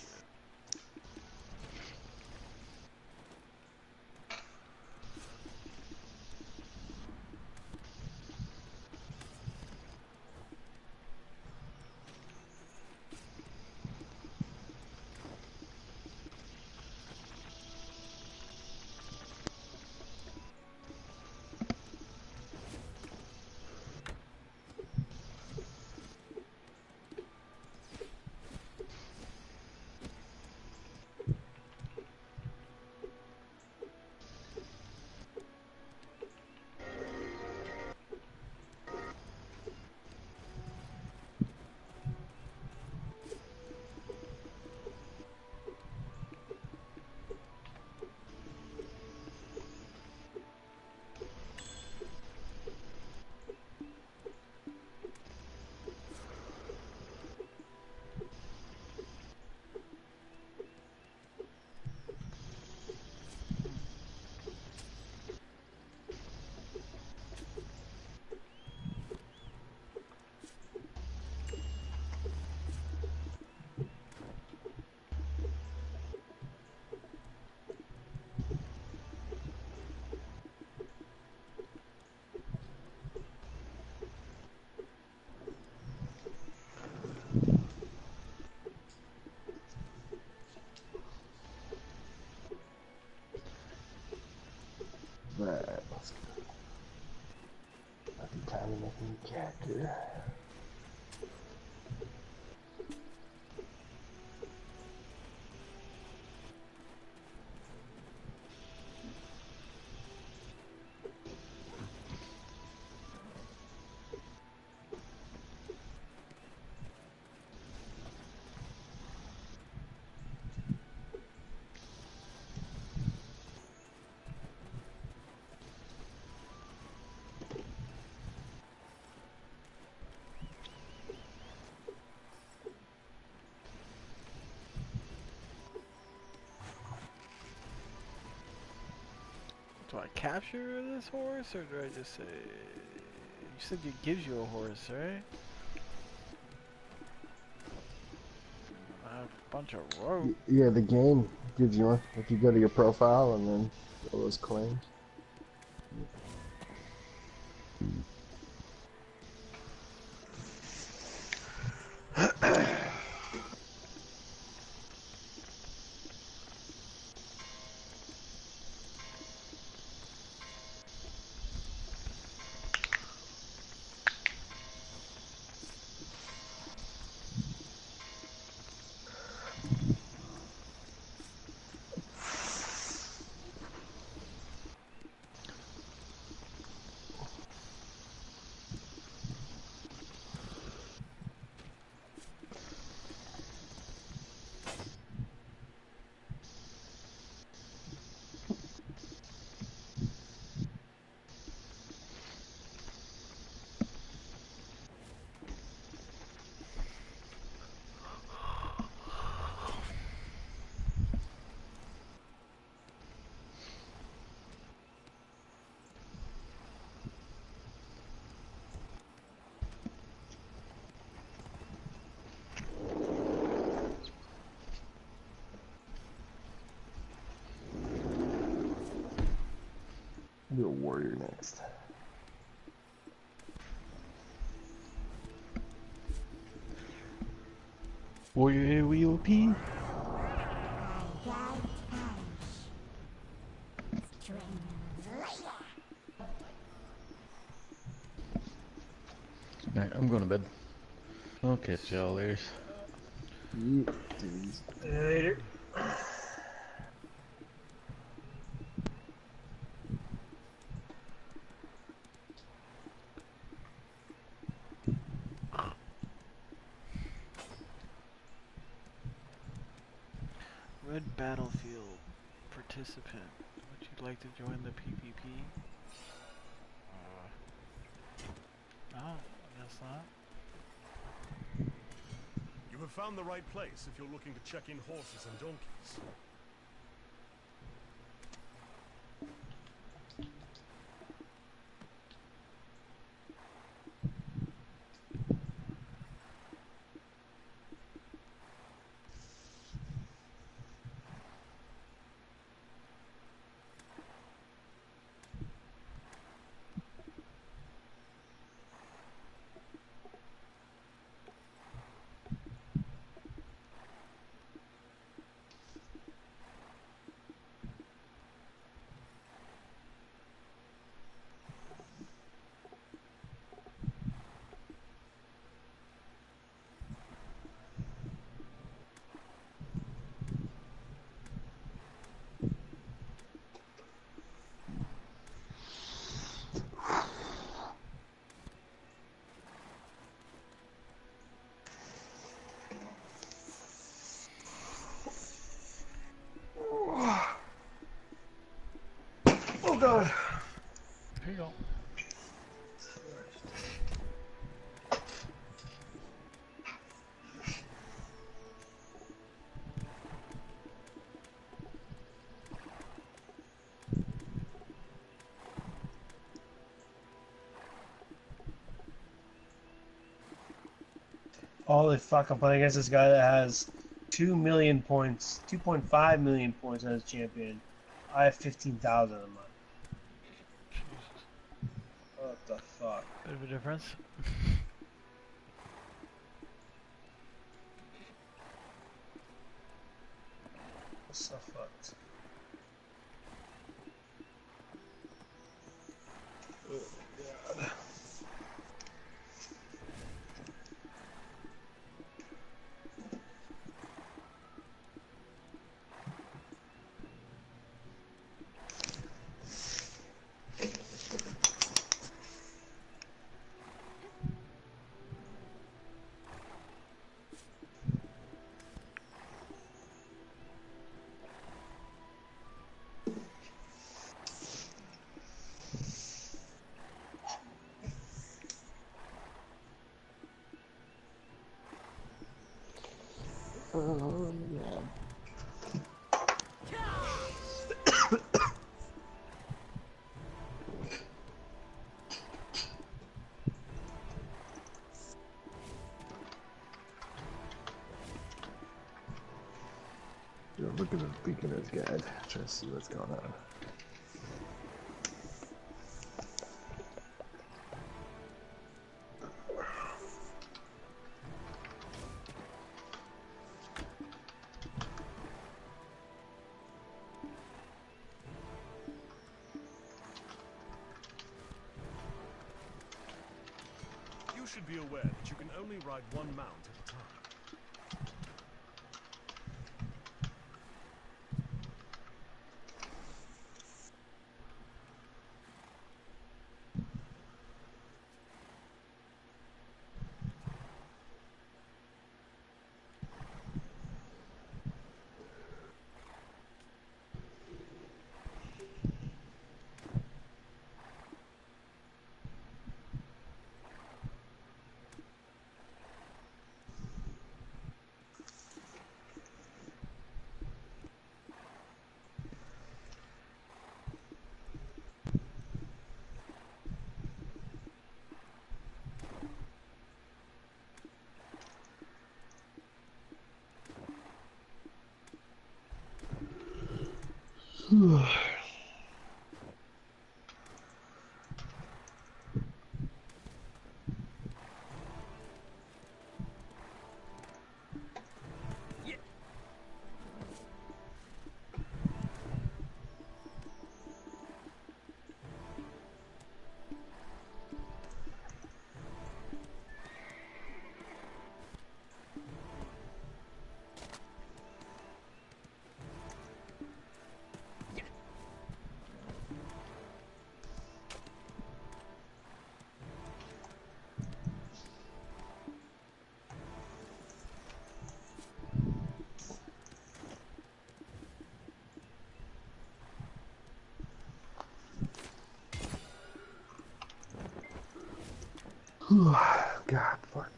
Every time you make a new character. Do I capture this horse, or do I just say... You said it gives you a horse, right? I have a bunch of rope. Yeah, the game gives you one if you go to your profile and then all those claims. Do a warrior next. Warrior AOP. Alright, I'm going to bed. I'll catch y'all later. Yeah, dudes. Later. Red Battlefield participant. Would you like to join the PvP? No, I guess not. You have found the right place if you're looking to check in horses and donkeys. Oh god. Here you go. Holy fuck, I'm playing against this guy that has 2 million points, 2.5 million points as champion. I have 15,000 of mine. What the fuck? Bit of a difference. So fucked. look at the beginner's guide. Try to see what's going on. You should be aware that you can only ride one mount at a time. God, fuck.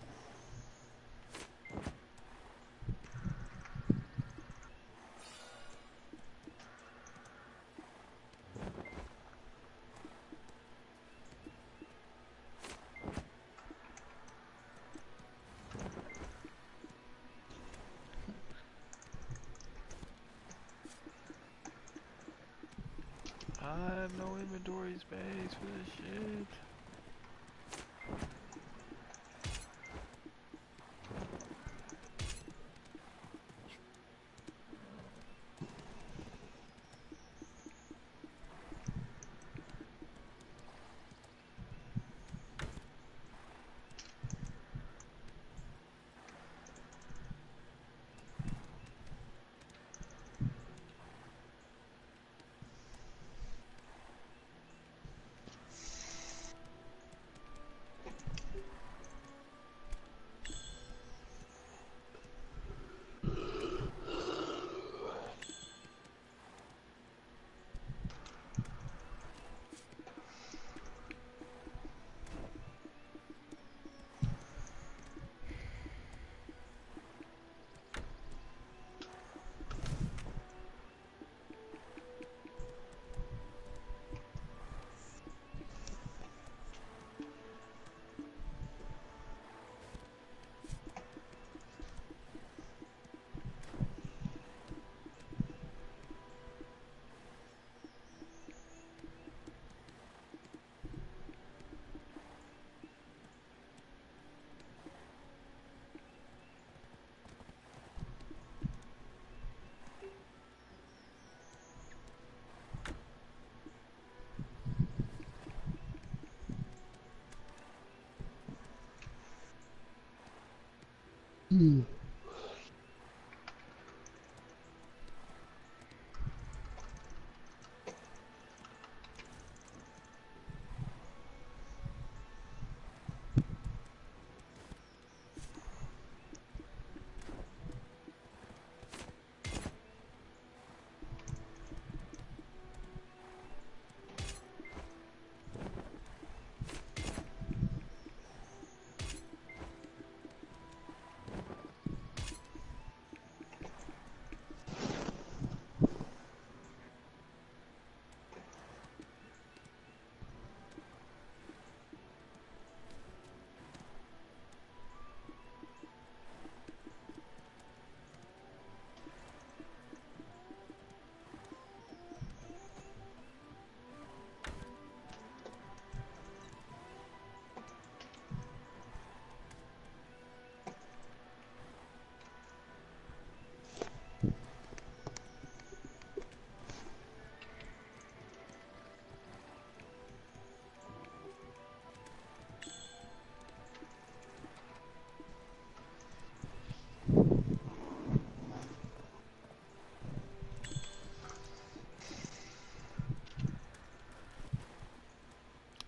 I have no inventory space for this shit.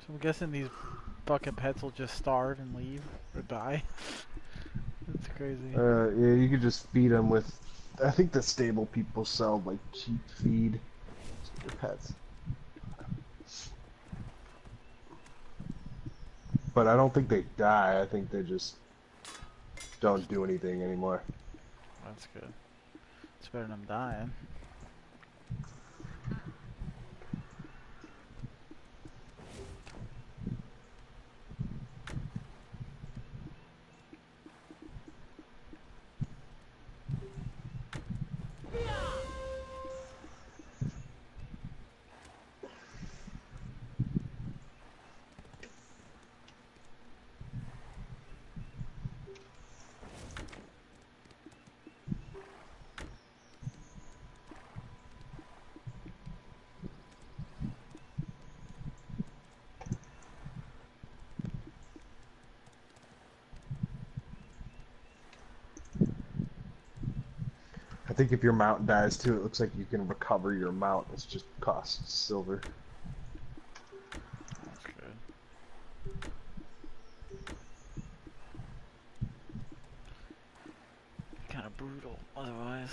So I'm guessing these fucking pets will just starve and leave or die. That's crazy. Yeah, you could just feed them with. I think the stable people sell like cheap feed to your pets. But I don't think they die. I think they just don't do anything anymore. That's good. It's better than them dying. I think if your mount dies too, it looks like you can recover your mount. It's just costs silver. That's good. Kind of brutal otherwise.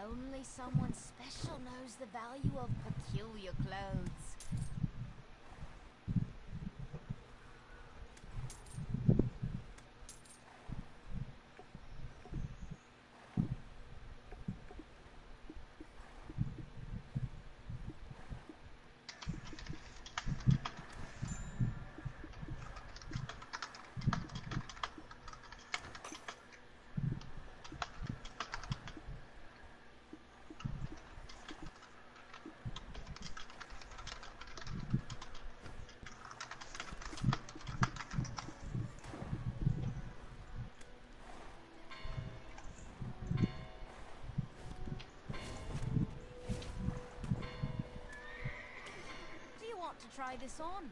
Only someone special knows the value of peculiar clothes. Do you want to try this on?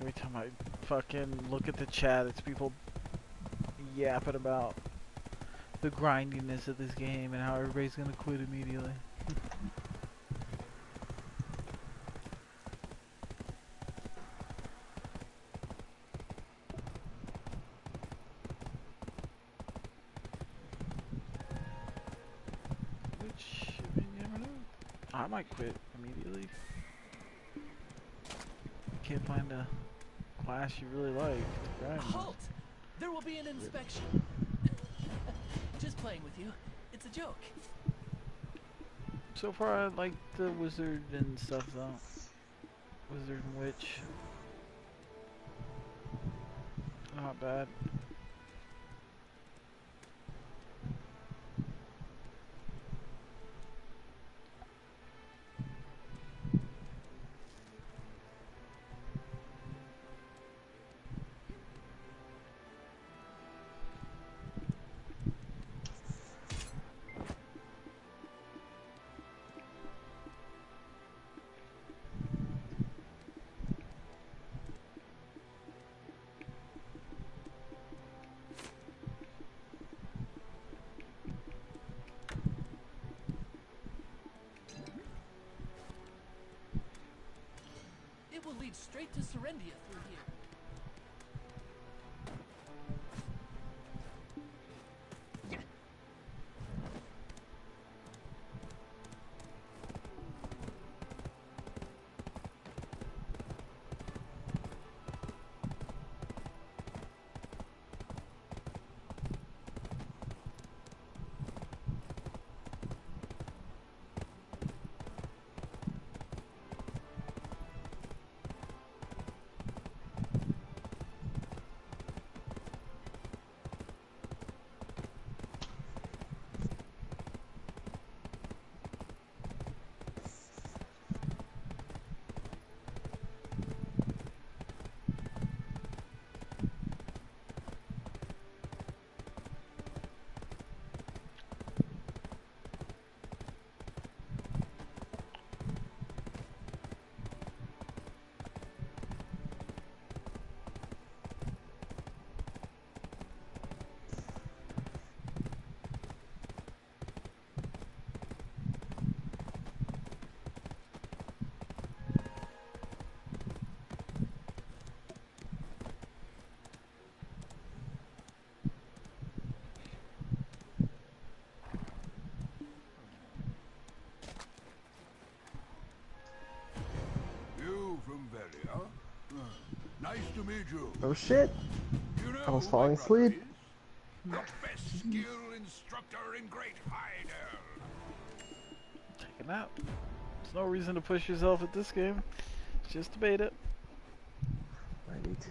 Every time I fucking look at the chat, it's people yapping about the grindiness of this game and how everybody's gonna quit immediately. Which, I mean, you never know. I might quit immediately. Can't find a class you really like to grind with. Halt! There will be an inspection. Just playing with you. It's a joke. So far, I like the wizard and stuff though. Wizard and witch. Not bad. It will lead straight to Serendia through here. You from Velia? Nice to meet you. Oh shit! You know I was who falling my brother asleep. is? The best skill instructor in Great Hyder. Take a nap. There's no reason to push yourself at this game. It's just a beta. I need to.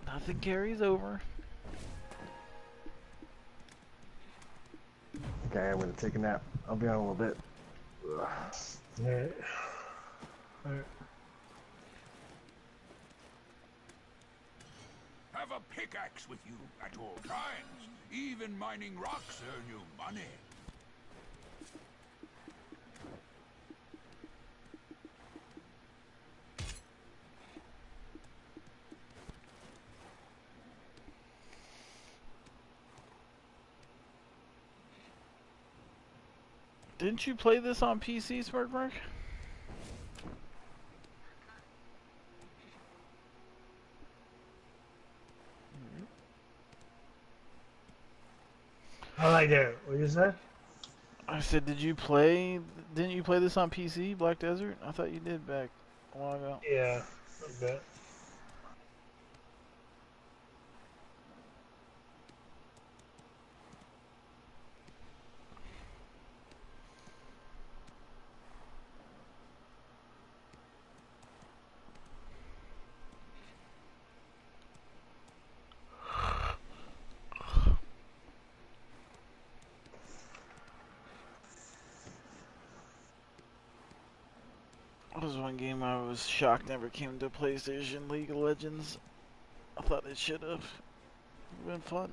Nothing carries over. Okay, I'm gonna take a nap. I'll be on a little bit. Ugh. Alright. Alright. Have a pickaxe with you at all times. Even mining rocks earn you money. Didn't you play this on PC, Smartmark? I like that. What you say? I said, didn't you play this on PC, Black Desert? I thought you did back a while ago. Yeah, a bit. That was one game I was shocked never came to PlayStation, League of Legends. I thought it should have. Been fun.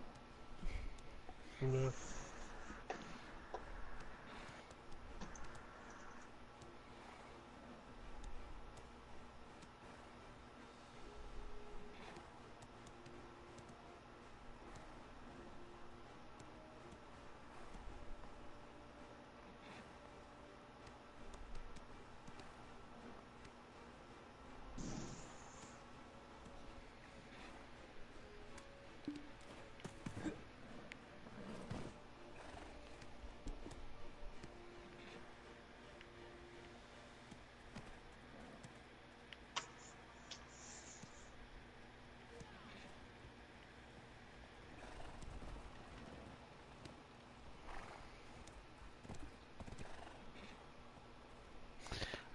Yeah.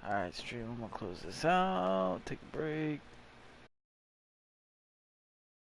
Alright, stream, I'm gonna close this out, take a break.